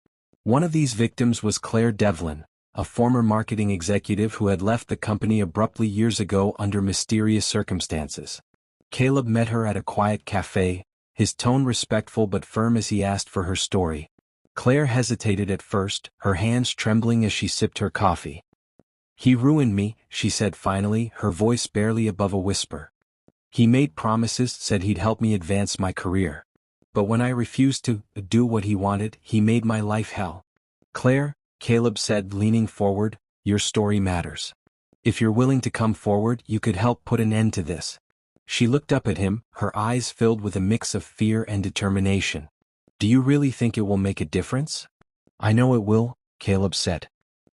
One of these victims was Claire Devlin, a former marketing executive who had left the company abruptly years ago under mysterious circumstances. Caleb met her at a quiet cafe, his tone respectful but firm as he asked for her story. Claire hesitated at first, her hands trembling as she sipped her coffee. He ruined me, she said finally, her voice barely above a whisper. He made promises, said he'd help me advance my career. But when I refused to do what he wanted, he made my life hell. Claire, Caleb said, leaning forward, your story matters. If you're willing to come forward, you could help put an end to this. She looked up at him, her eyes filled with a mix of fear and determination. Do you really think it will make a difference? I know it will, Caleb said.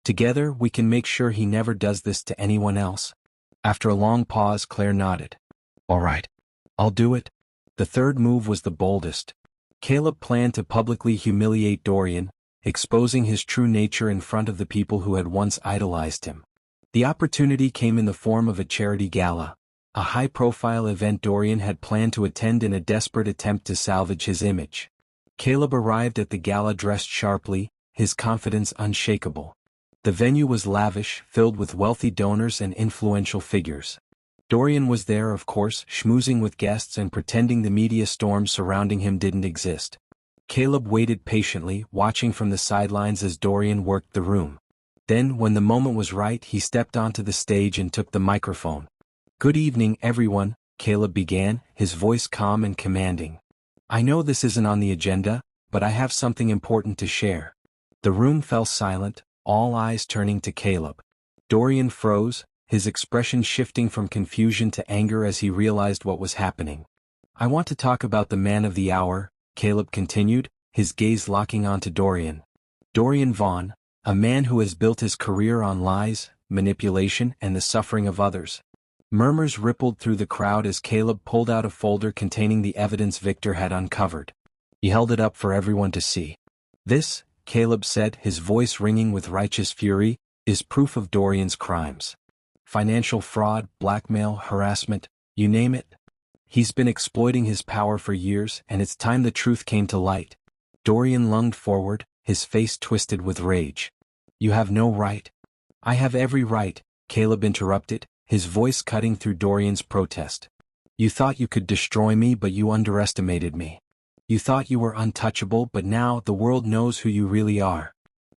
Together we can make sure he never does this to anyone else. After a long pause, Claire nodded. All right. I'll do it. The third move was the boldest. Caleb planned to publicly humiliate Dorian, exposing his true nature in front of the people who had once idolized him. The opportunity came in the form of a charity gala, a high-profile event Dorian had planned to attend in a desperate attempt to salvage his image. Caleb arrived at the gala dressed sharply, his confidence unshakable. The venue was lavish, filled with wealthy donors and influential figures. Dorian was there, of course, schmoozing with guests and pretending the media storm surrounding him didn't exist. Caleb waited patiently, watching from the sidelines as Dorian worked the room. Then, when the moment was right, he stepped onto the stage and took the microphone. Good evening, everyone, Caleb began, his voice calm and commanding. I know this isn't on the agenda, but I have something important to share. The room fell silent, all eyes turning to Caleb. Dorian froze, his expression shifting from confusion to anger as he realized what was happening. I want to talk about the man of the hour, Caleb continued, his gaze locking onto Dorian. Dorian Vaughn, a man who has built his career on lies, manipulation, and the suffering of others. Murmurs rippled through the crowd as Caleb pulled out a folder containing the evidence Victor had uncovered. He held it up for everyone to see. This, Caleb said, his voice ringing with righteous fury, is proof of Dorian's crimes. Financial fraud, blackmail, harassment, you name it. He's been exploiting his power for years, and it's time the truth came to light. Dorian lunged forward, his face twisted with rage. You have no right. I have every right, Caleb interrupted, his voice cutting through Dorian's protest. You thought you could destroy me, but you underestimated me. You thought you were untouchable, but now the world knows who you really are.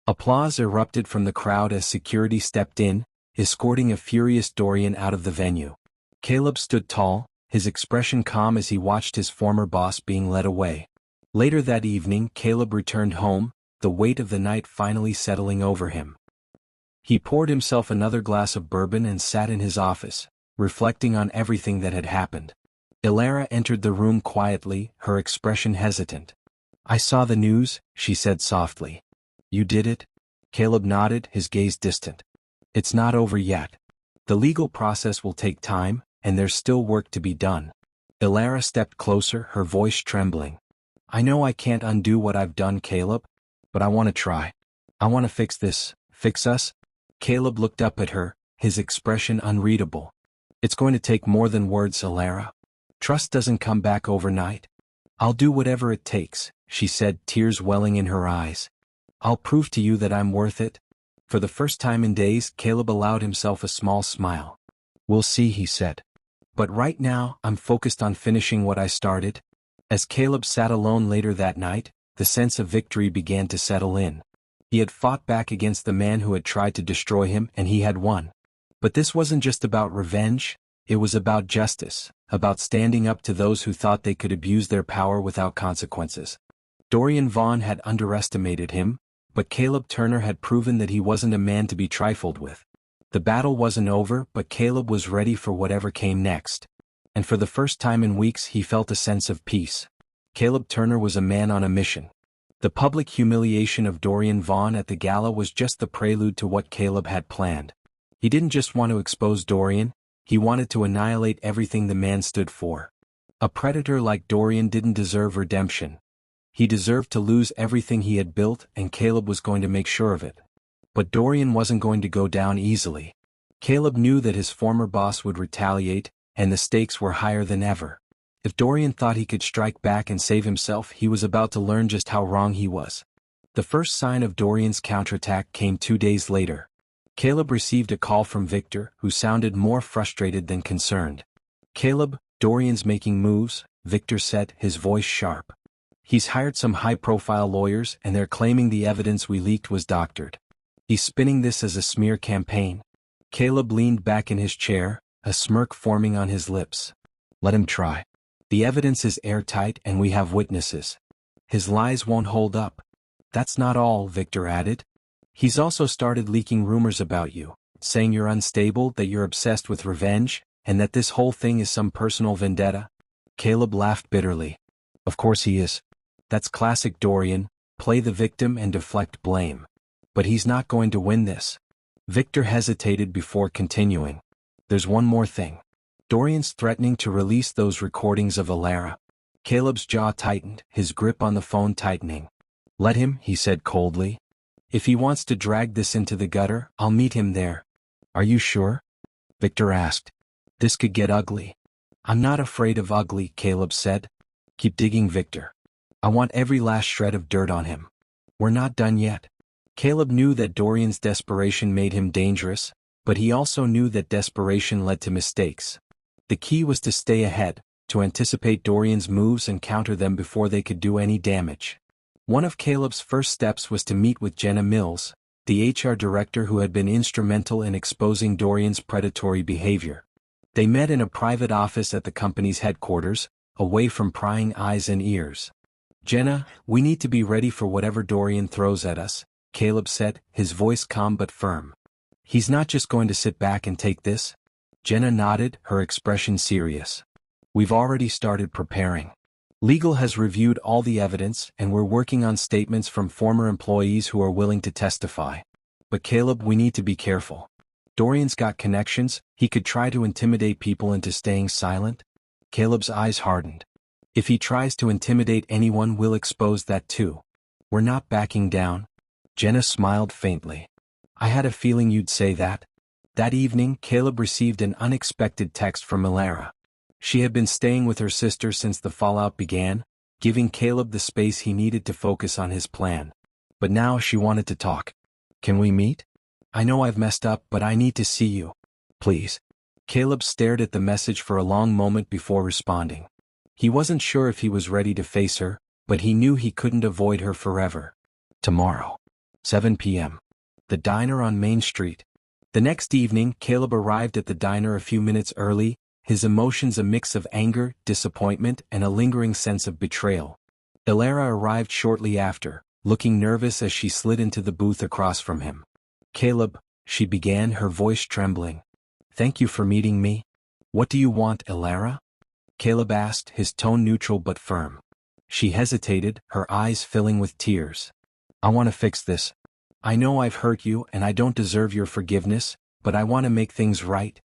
Applause erupted from the crowd as security stepped in, escorting a furious Dorian out of the venue. Caleb stood tall, his expression calm as he watched his former boss being led away. Later that evening, Caleb returned home, the weight of the night finally settling over him. He poured himself another glass of bourbon and sat in his office, reflecting on everything that had happened. Ilara entered the room quietly, her expression hesitant. I saw the news, she said softly. You did it? Caleb nodded, his gaze distant. It's not over yet. The legal process will take time, and there's still work to be done. Ilara stepped closer, her voice trembling. I know I can't undo what I've done, Caleb, but I want to try. I want to fix this, fix us. Caleb looked up at her, his expression unreadable. It's going to take more than words, Ilara. Trust doesn't come back overnight. I'll do whatever it takes, she said, tears welling in her eyes. I'll prove to you that I'm worth it. For the first time in days, Caleb allowed himself a small smile. We'll see, he said. But right now, I'm focused on finishing what I started. As Caleb sat alone later that night, the sense of victory began to settle in. He had fought back against the man who had tried to destroy him, and he had won. But this wasn't just about revenge, it was about justice, about standing up to those who thought they could abuse their power without consequences. Dorian Vaughn had underestimated him, but Caleb Turner had proven that he wasn't a man to be trifled with. The battle wasn't over, but Caleb was ready for whatever came next. And for the first time in weeks he felt a sense of peace. Caleb Turner was a man on a mission. The public humiliation of Dorian Vaughn at the gala was just the prelude to what Caleb had planned. He didn't just want to expose Dorian, he wanted to annihilate everything the man stood for. A predator like Dorian didn't deserve redemption. He deserved to lose everything he had built, and Caleb was going to make sure of it. But Dorian wasn't going to go down easily. Caleb knew that his former boss would retaliate, and the stakes were higher than ever. If Dorian thought he could strike back and save himself, he was about to learn just how wrong he was. The first sign of Dorian's counterattack came 2 days later. Caleb received a call from Victor, who sounded more frustrated than concerned. Caleb, Dorian's making moves, Victor said, his voice sharp. He's hired some high-profile lawyers, and they're claiming the evidence we leaked was doctored. He's spinning this as a smear campaign. Caleb leaned back in his chair, a smirk forming on his lips. Let him try. The evidence is airtight and we have witnesses. His lies won't hold up. That's not all, Victor added. He's also started leaking rumors about you, saying you're unstable, that you're obsessed with revenge, And that this whole thing is some personal vendetta? Caleb laughed bitterly. Of course he is. That's classic Dorian, play the victim and deflect blame. But he's not going to win this. Victor hesitated before continuing. There's one more thing. Dorian's threatening to release those recordings of Alara. Caleb's jaw tightened, his grip on the phone tightening. Let him, he said coldly. If he wants to drag this into the gutter, I'll meet him there. Are you sure? Victor asked. This could get ugly. I'm not afraid of ugly, Caleb said. Keep digging, Victor. I want every last shred of dirt on him. We're not done yet. Caleb knew that Dorian's desperation made him dangerous, but he also knew that desperation led to mistakes. The key was to stay ahead, to anticipate Dorian's moves and counter them before they could do any damage. One of Caleb's first steps was to meet with Jenna Mills, the HR director who had been instrumental in exposing Dorian's predatory behavior. They met in a private office at the company's headquarters, away from prying eyes and ears. Jenna, we need to be ready for whatever Dorian throws at us, Caleb said, his voice calm but firm. He's not just going to sit back and take this? Jenna nodded, her expression serious. We've already started preparing. Legal has reviewed all the evidence and we're working on statements from former employees who are willing to testify. But Caleb, we need to be careful. Dorian's got connections, he could try to intimidate people into staying silent. Caleb's eyes hardened. If he tries to intimidate anyone, we'll expose that too. We're not backing down. Jenna smiled faintly. I had a feeling you'd say that. That evening, Caleb received an unexpected text from Alara. She had been staying with her sister since the fallout began, giving Caleb the space he needed to focus on his plan. But now she wanted to talk. Can we meet? I know I've messed up, but I need to see you. Please. Caleb stared at the message for a long moment before responding. He wasn't sure if he was ready to face her, but he knew he couldn't avoid her forever. Tomorrow. 7 p.m. The diner on Main Street. The next evening, Caleb arrived at the diner a few minutes early, his emotions a mix of anger, disappointment, and a lingering sense of betrayal. Alara arrived shortly after, looking nervous as she slid into the booth across from him. Caleb, she began, her voice trembling. Thank you for meeting me. What do you want, Alara? Caleb asked, his tone neutral but firm. She hesitated, her eyes filling with tears. I want to fix this. I know I've hurt you and I don't deserve your forgiveness, but I want to make things right.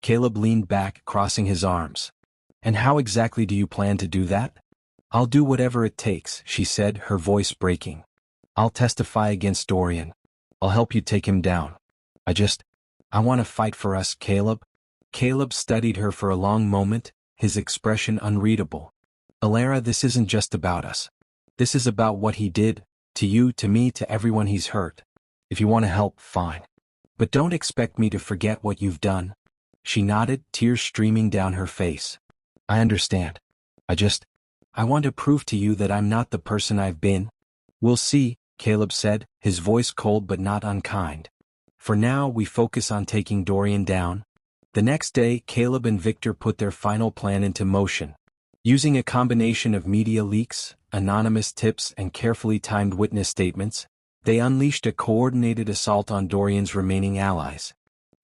Caleb leaned back, crossing his arms. And how exactly do you plan to do that? I'll do whatever it takes, she said, her voice breaking. I'll testify against Dorian. I'll help you take him down. I want to fight for us, Caleb. Caleb studied her for a long moment, his expression unreadable. Alara, this isn't just about us. This is about what he did, to you, to me, to everyone he's hurt. If you want to help, fine. But don't expect me to forget what you've done. She nodded, tears streaming down her face. I understand. I want to prove to you that I'm not the person I've been. We'll see, Caleb said, his voice cold but not unkind. For now, we focus on taking Dorian down. The next day, Caleb and Victor put their final plan into motion. Using a combination of media leaks, anonymous tips, and carefully timed witness statements, they unleashed a coordinated assault on Dorian's remaining allies.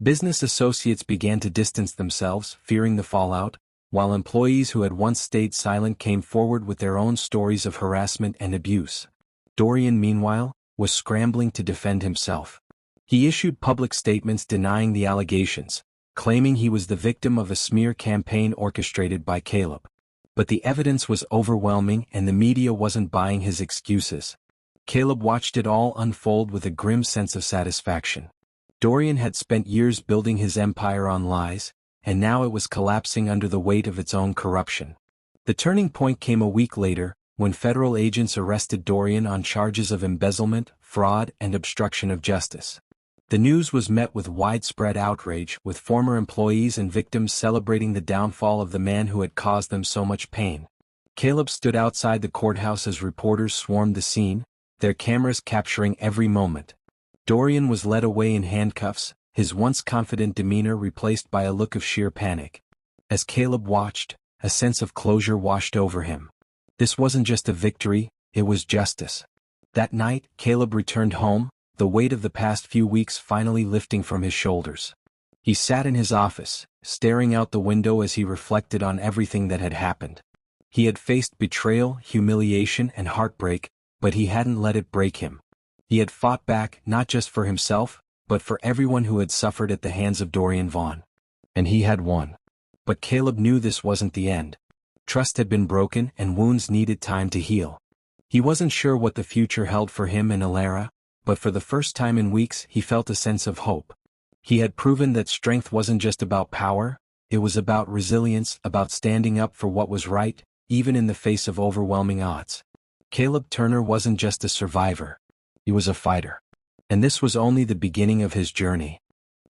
Business associates began to distance themselves, fearing the fallout, while employees who had once stayed silent came forward with their own stories of harassment and abuse. Dorian, meanwhile, was scrambling to defend himself. He issued public statements denying the allegations, claiming he was the victim of a smear campaign orchestrated by Caleb. But the evidence was overwhelming and the media wasn't buying his excuses. Caleb watched it all unfold with a grim sense of satisfaction. Dorian had spent years building his empire on lies, and now it was collapsing under the weight of its own corruption. The turning point came a week later, when federal agents arrested Dorian on charges of embezzlement, fraud, and obstruction of justice. The news was met with widespread outrage, with former employees and victims celebrating the downfall of the man who had caused them so much pain. Caleb stood outside the courthouse as reporters swarmed the scene, their cameras capturing every moment. Dorian was led away in handcuffs, his once confident demeanor replaced by a look of sheer panic. As Caleb watched, a sense of closure washed over him. This wasn't just a victory, it was justice. That night, Caleb returned home, the weight of the past few weeks finally lifting from his shoulders. He sat in his office, staring out the window as he reflected on everything that had happened. He had faced betrayal, humiliation, and heartbreak, but he hadn't let it break him. He had fought back not just for himself, but for everyone who had suffered at the hands of Dorian Vaughn. And he had won. But Caleb knew this wasn't the end. Trust had been broken and wounds needed time to heal. He wasn't sure what the future held for him and Alara, but for the first time in weeks he felt a sense of hope. He had proven that strength wasn't just about power, it was about resilience, about standing up for what was right, even in the face of overwhelming odds. Caleb Turner wasn't just a survivor. He was a fighter. And this was only the beginning of his journey.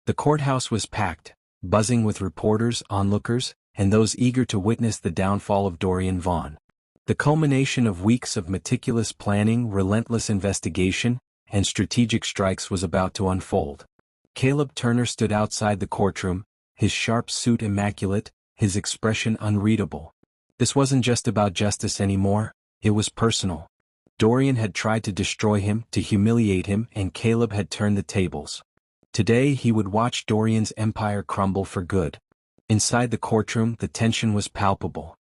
The courthouse was packed, buzzing with reporters, onlookers, and those eager to witness the downfall of Dorian Vaughn. The culmination of weeks of meticulous planning, relentless investigation, and strategic strikes was about to unfold. Caleb Turner stood outside the courtroom, his sharp suit immaculate, his expression unreadable. This wasn't just about justice anymore, it was personal. Dorian had tried to destroy him, to humiliate him, and Caleb had turned the tables. Today he would watch Dorian's empire crumble for good. Inside the courtroom, the tension was palpable.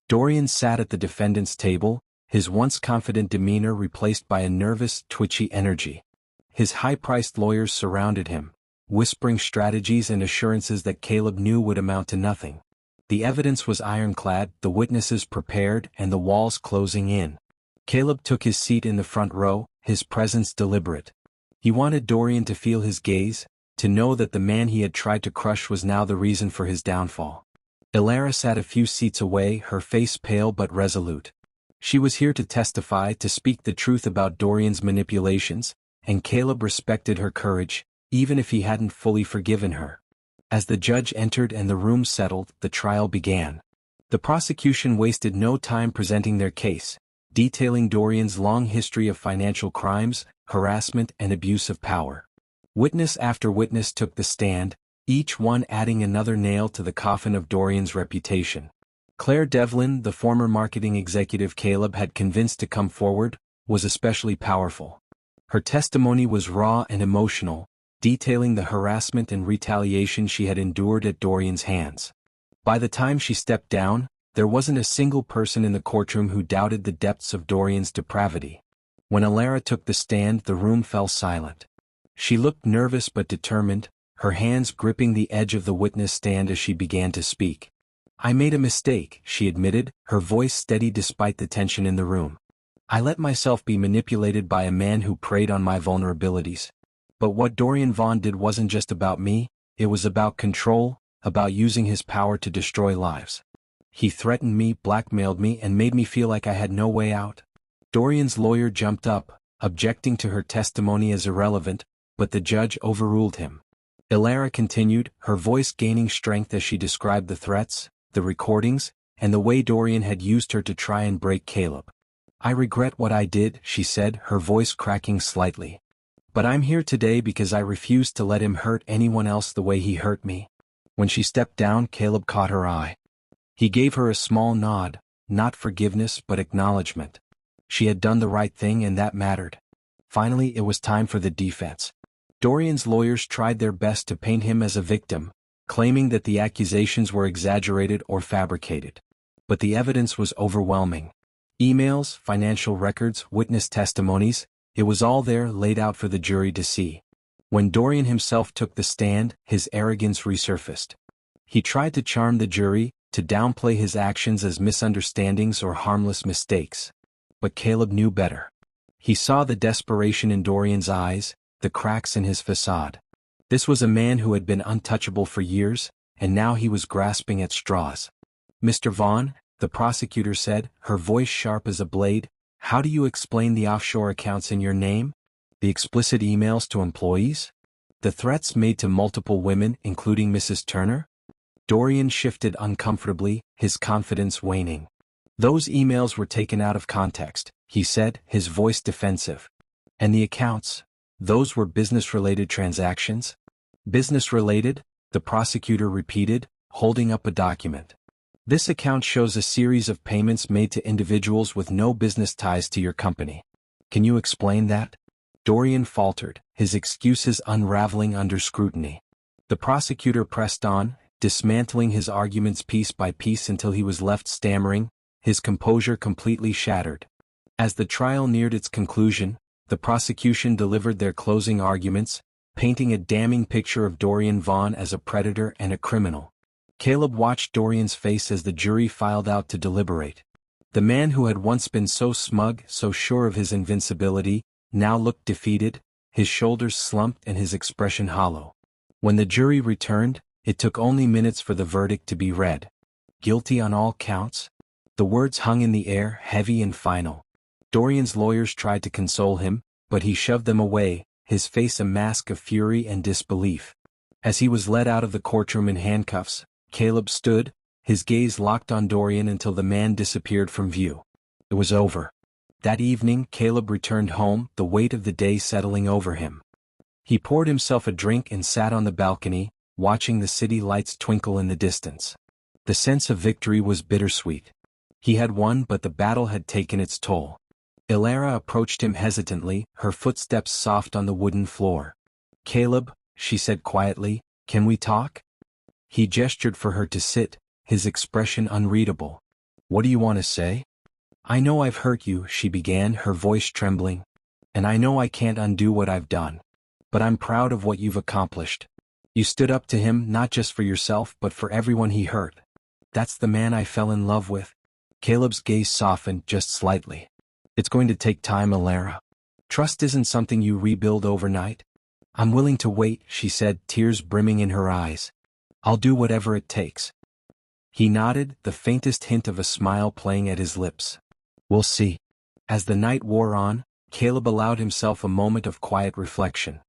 Dorian sat at the defendant's table, his once confident demeanor replaced by a nervous, twitchy energy. His high-priced lawyers surrounded him, whispering strategies and assurances that Caleb knew would amount to nothing. The evidence was ironclad, the witnesses prepared, and the walls closing in. Caleb took his seat in the front row, his presence deliberate. He wanted Dorian to feel his gaze, to know that the man he had tried to crush was now the reason for his downfall. Alara sat a few seats away, her face pale but resolute. She was here to testify, to speak the truth about Dorian's manipulations, and Caleb respected her courage, even if he hadn't fully forgiven her. As the judge entered and the room settled, the trial began. The prosecution wasted no time presenting their case, detailing Dorian's long history of financial crimes, harassment, and abuse of power. Witness after witness took the stand, each one adding another nail to the coffin of Dorian's reputation. Claire Devlin, the former marketing executive Caleb had convinced to come forward, was especially powerful. Her testimony was raw and emotional, detailing the harassment and retaliation she had endured at Dorian's hands. By the time she stepped down, there wasn't a single person in the courtroom who doubted the depths of Dorian's depravity. When Alara took the stand, the room fell silent. She looked nervous but determined, her hands gripping the edge of the witness stand as she began to speak. "I made a mistake," she admitted, her voice steady despite the tension in the room. "I let myself be manipulated by a man who preyed on my vulnerabilities. But what Dorian Vaughn did wasn't just about me, it was about control, about using his power to destroy lives. He threatened me, blackmailed me, and made me feel like I had no way out." Dorian's lawyer jumped up, objecting to her testimony as irrelevant, but the judge overruled him. Alara continued, her voice gaining strength as she described the threats, the recordings, and the way Dorian had used her to try and break Caleb. "I regret what I did," she said, her voice cracking slightly. "But I'm here today because I refused to let him hurt anyone else the way he hurt me." When she stepped down, Caleb caught her eye. He gave her a small nod, not forgiveness but acknowledgement. She had done the right thing and that mattered. Finally, it was time for the defense. Dorian's lawyers tried their best to paint him as a victim, claiming that the accusations were exaggerated or fabricated. But the evidence was overwhelming. Emails, financial records, witness testimonies, it was all there laid out for the jury to see. When Dorian himself took the stand, his arrogance resurfaced. He tried to charm the jury, to downplay his actions as misunderstandings or harmless mistakes. But Caleb knew better. He saw the desperation in Dorian's eyes, the cracks in his facade. This was a man who had been untouchable for years, and now he was grasping at straws. "Mr. Vaughn," the prosecutor said, her voice sharp as a blade, "how do you explain the offshore accounts in your name? The explicit emails to employees? The threats made to multiple women, including Mrs. Turner?" Dorian shifted uncomfortably, his confidence waning. "Those emails were taken out of context," he said, his voice defensive. "And the accounts? Those were business-related transactions?" "Business-related?" the prosecutor repeated, holding up a document. "This account shows a series of payments made to individuals with no business ties to your company. Can you explain that?" Dorian faltered, his excuses unraveling under scrutiny. The prosecutor pressed on, dismantling his arguments piece by piece until he was left stammering, his composure completely shattered. As the trial neared its conclusion, the prosecution delivered their closing arguments, painting a damning picture of Dorian Vaughn as a predator and a criminal. Caleb watched Dorian's face as the jury filed out to deliberate. The man who had once been so smug, so sure of his invincibility, now looked defeated, his shoulders slumped and his expression hollow. When the jury returned, it took only minutes for the verdict to be read. Guilty on all counts? The words hung in the air, heavy and final. Dorian's lawyers tried to console him, but he shoved them away, his face a mask of fury and disbelief. As he was led out of the courtroom in handcuffs, Caleb stood, his gaze locked on Dorian until the man disappeared from view. It was over. That evening, Caleb returned home, the weight of the day settling over him. He poured himself a drink and sat on the balcony, watching the city lights twinkle in the distance. The sense of victory was bittersweet. He had won, but the battle had taken its toll. Ilara approached him hesitantly, her footsteps soft on the wooden floor. "Caleb," she said quietly, "can we talk?" He gestured for her to sit, his expression unreadable. "What do you want to say?" "I know I've hurt you," she began, her voice trembling. "And I know I can't undo what I've done. But I'm proud of what you've accomplished. You stood up to him not just for yourself but for everyone he hurt. That's the man I fell in love with." Caleb's gaze softened just slightly. "It's going to take time, Ilara. Trust isn't something you rebuild overnight." "I'm willing to wait," she said, tears brimming in her eyes. "I'll do whatever it takes." He nodded, the faintest hint of a smile playing at his lips. "We'll see." As the night wore on, Caleb allowed himself a moment of quiet reflection.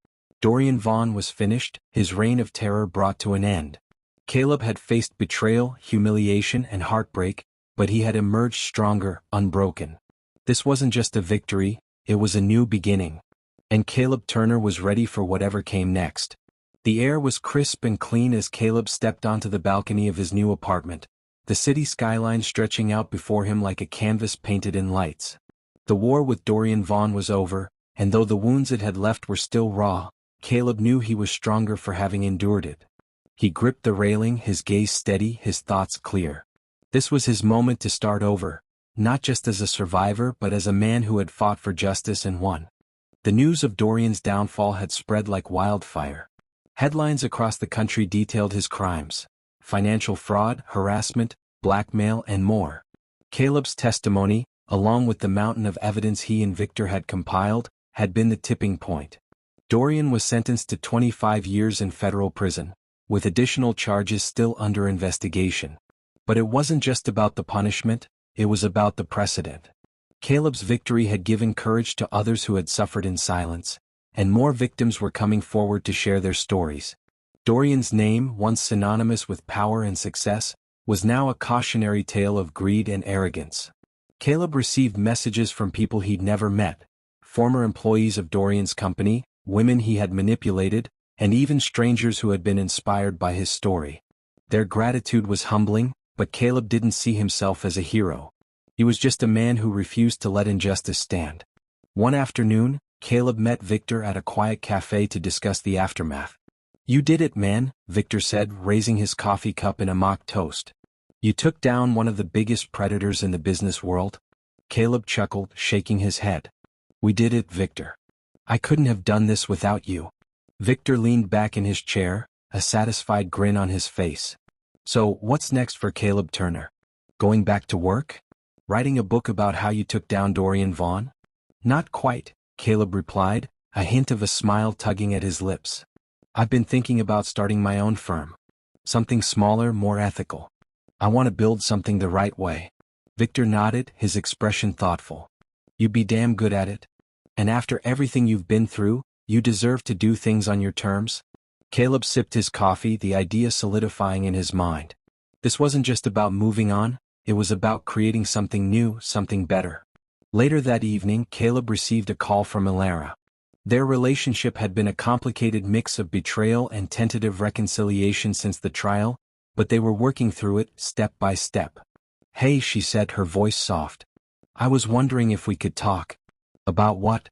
Dorian Vaughn was finished, his reign of terror brought to an end. Caleb had faced betrayal, humiliation, and heartbreak, but he had emerged stronger, unbroken. This wasn't just a victory, it was a new beginning. And Caleb Turner was ready for whatever came next. The air was crisp and clean as Caleb stepped onto the balcony of his new apartment, the city skyline stretching out before him like a canvas painted in lights. The war with Dorian Vaughn was over, and though the wounds it had left were still raw, Caleb knew he was stronger for having endured it. He gripped the railing, his gaze steady, his thoughts clear. This was his moment to start over, not just as a survivor but as a man who had fought for justice and won. The news of Dorian's downfall had spread like wildfire. Headlines across the country detailed his crimes: financial fraud, harassment, blackmail, and more. Caleb's testimony, along with the mountain of evidence he and Victor had compiled, had been the tipping point. Dorian was sentenced to 25 years in federal prison, with additional charges still under investigation. But it wasn't just about the punishment, it was about the precedent. Caleb's victory had given courage to others who had suffered in silence, and more victims were coming forward to share their stories. Dorian's name, once synonymous with power and success, was now a cautionary tale of greed and arrogance. Caleb received messages from people he'd never met, former employees of Dorian's company, women he had manipulated, and even strangers who had been inspired by his story. Their gratitude was humbling, but Caleb didn't see himself as a hero. He was just a man who refused to let injustice stand. One afternoon, Caleb met Victor at a quiet cafe to discuss the aftermath. "You did it, man," Victor said, raising his coffee cup in a mock toast. "You took down one of the biggest predators in the business world." Caleb chuckled, shaking his head. "We did it, Victor. I couldn't have done this without you." Victor leaned back in his chair, a satisfied grin on his face. "So, what's next for Caleb Turner? Going back to work? Writing a book about how you took down Dorian Vaughn?" "Not quite," Caleb replied, a hint of a smile tugging at his lips. "I've been thinking about starting my own firm. Something smaller, more ethical. I want to build something the right way." Victor nodded, his expression thoughtful. "You'd be damn good at it. And after everything you've been through, you deserve to do things on your terms." Caleb sipped his coffee, the idea solidifying in his mind. This wasn't just about moving on, it was about creating something new, something better. Later that evening, Caleb received a call from Ilara. Their relationship had been a complicated mix of betrayal and tentative reconciliation since the trial, but they were working through it, step by step. "Hey," she said, her voice soft. "I was wondering if we could talk." "About what?"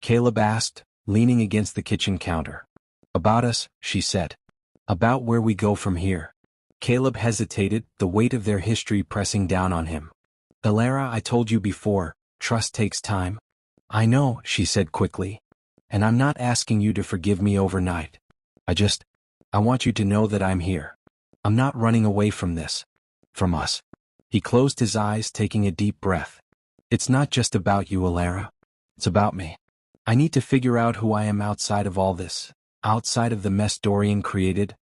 Caleb asked, leaning against the kitchen counter. "About us," she said. "About where we go from here." Caleb hesitated, the weight of their history pressing down on him. Alara, I told you before, trust takes time. I know, she said quickly. And I'm not asking you to forgive me overnight. I want you to know that I'm here. I'm not running away from this. From us. He closed his eyes, taking a deep breath. It's not just about you, Alara. It's about me. I need to figure out who I am outside of all this, outside of the mess Dorian created.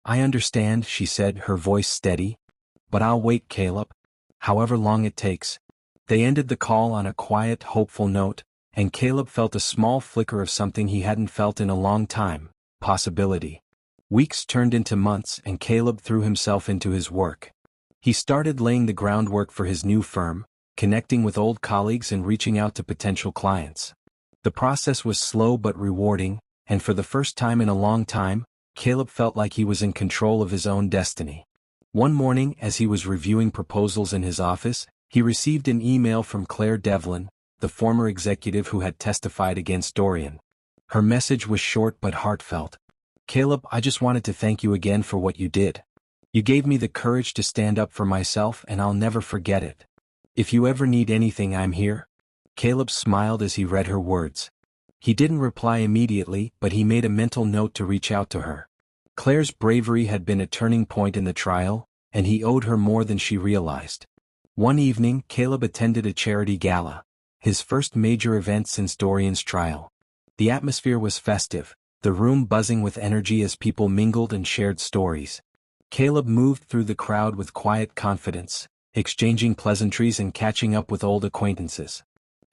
I understand, she said, her voice steady. But I'll wait, Caleb. However long it takes. They ended the call on a quiet, hopeful note, and Caleb felt a small flicker of something he hadn't felt in a long time, possibility. Weeks turned into months and Caleb threw himself into his work. He started laying the groundwork for his new firm, connecting with old colleagues and reaching out to potential clients. The process was slow but rewarding, and for the first time in a long time, Caleb felt like he was in control of his own destiny. One morning, as he was reviewing proposals in his office, he received an email from Claire Devlin, the former executive who had testified against Dorian. Her message was short but heartfelt. Caleb, I just wanted to thank you again for what you did. You gave me the courage to stand up for myself and I'll never forget it. If you ever need anything, I'm here. Caleb smiled as he read her words. He didn't reply immediately, but he made a mental note to reach out to her. Claire's bravery had been a turning point in the trial, and he owed her more than she realized. One evening, Caleb attended a charity gala, his first major event since Dorian's trial. The atmosphere was festive, the room buzzing with energy as people mingled and shared stories. Caleb moved through the crowd with quiet confidence, exchanging pleasantries and catching up with old acquaintances.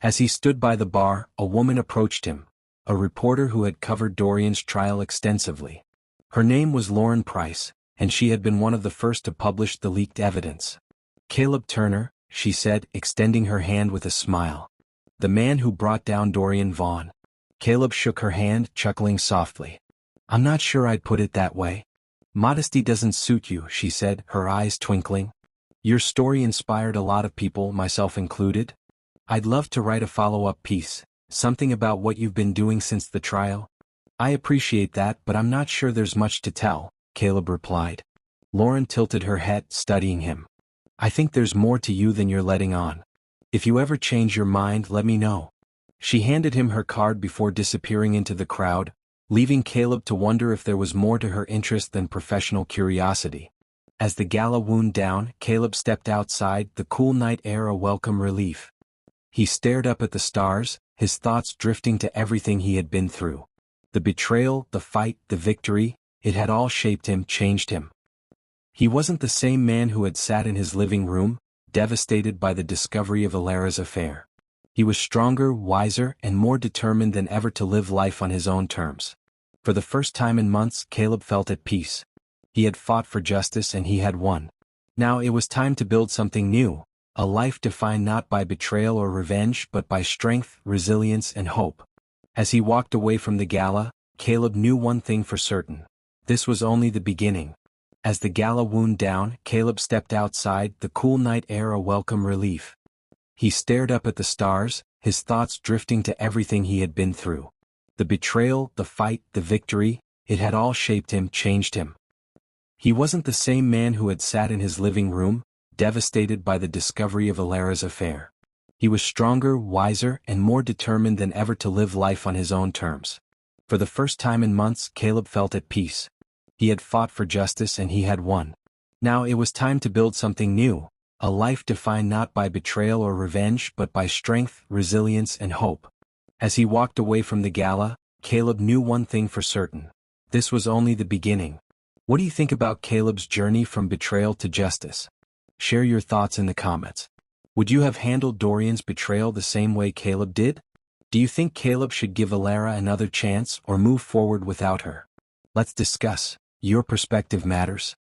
As he stood by the bar, a woman approached him, a reporter who had covered Dorian's trial extensively. Her name was Lauren Price, and she had been one of the first to publish the leaked evidence. Caleb Turner, she said, extending her hand with a smile. The man who brought down Dorian Vaughn. Caleb shook her hand, chuckling softly. I'm not sure I'd put it that way. Modesty doesn't suit you, she said, her eyes twinkling. Your story inspired a lot of people, myself included. I'd love to write a follow-up piece, something about what you've been doing since the trial. I appreciate that, but I'm not sure there's much to tell, Caleb replied. Lauren tilted her head, studying him. I think there's more to you than you're letting on. If you ever change your mind, let me know. She handed him her card before disappearing into the crowd, leaving Caleb to wonder if there was more to her interest than professional curiosity. As the gala wound down, Caleb stepped outside, the cool night air a welcome relief. He stared up at the stars, his thoughts drifting to everything he had been through. The betrayal, the fight, the victory, it had all shaped him, changed him. He wasn't the same man who had sat in his living room, devastated by the discovery of Alara's affair. He was stronger, wiser, and more determined than ever to live life on his own terms. For the first time in months, Caleb felt at peace. He had fought for justice and he had won. Now it was time to build something new, a life defined not by betrayal or revenge but by strength, resilience, and hope. As he walked away from the gala, Caleb knew one thing for certain. This was only the beginning. As the gala wound down, Caleb stepped outside, the cool night air a welcome relief. He stared up at the stars, his thoughts drifting to everything he had been through. The betrayal, the fight, the victory, it had all shaped him, changed him. He wasn't the same man who had sat in his living room, devastated by the discovery of Alara's affair. He was stronger, wiser, and more determined than ever to live life on his own terms. For the first time in months, Caleb felt at peace. He had fought for justice and he had won. Now it was time to build something new, a life defined not by betrayal or revenge but by strength, resilience, and hope. As he walked away from the gala, Caleb knew one thing for certain. This was only the beginning. What do you think about Caleb's journey from betrayal to justice? Share your thoughts in the comments. Would you have handled Dorian's betrayal the same way Caleb did? Do you think Caleb should give Alara another chance or move forward without her? Let's discuss. Your perspective matters.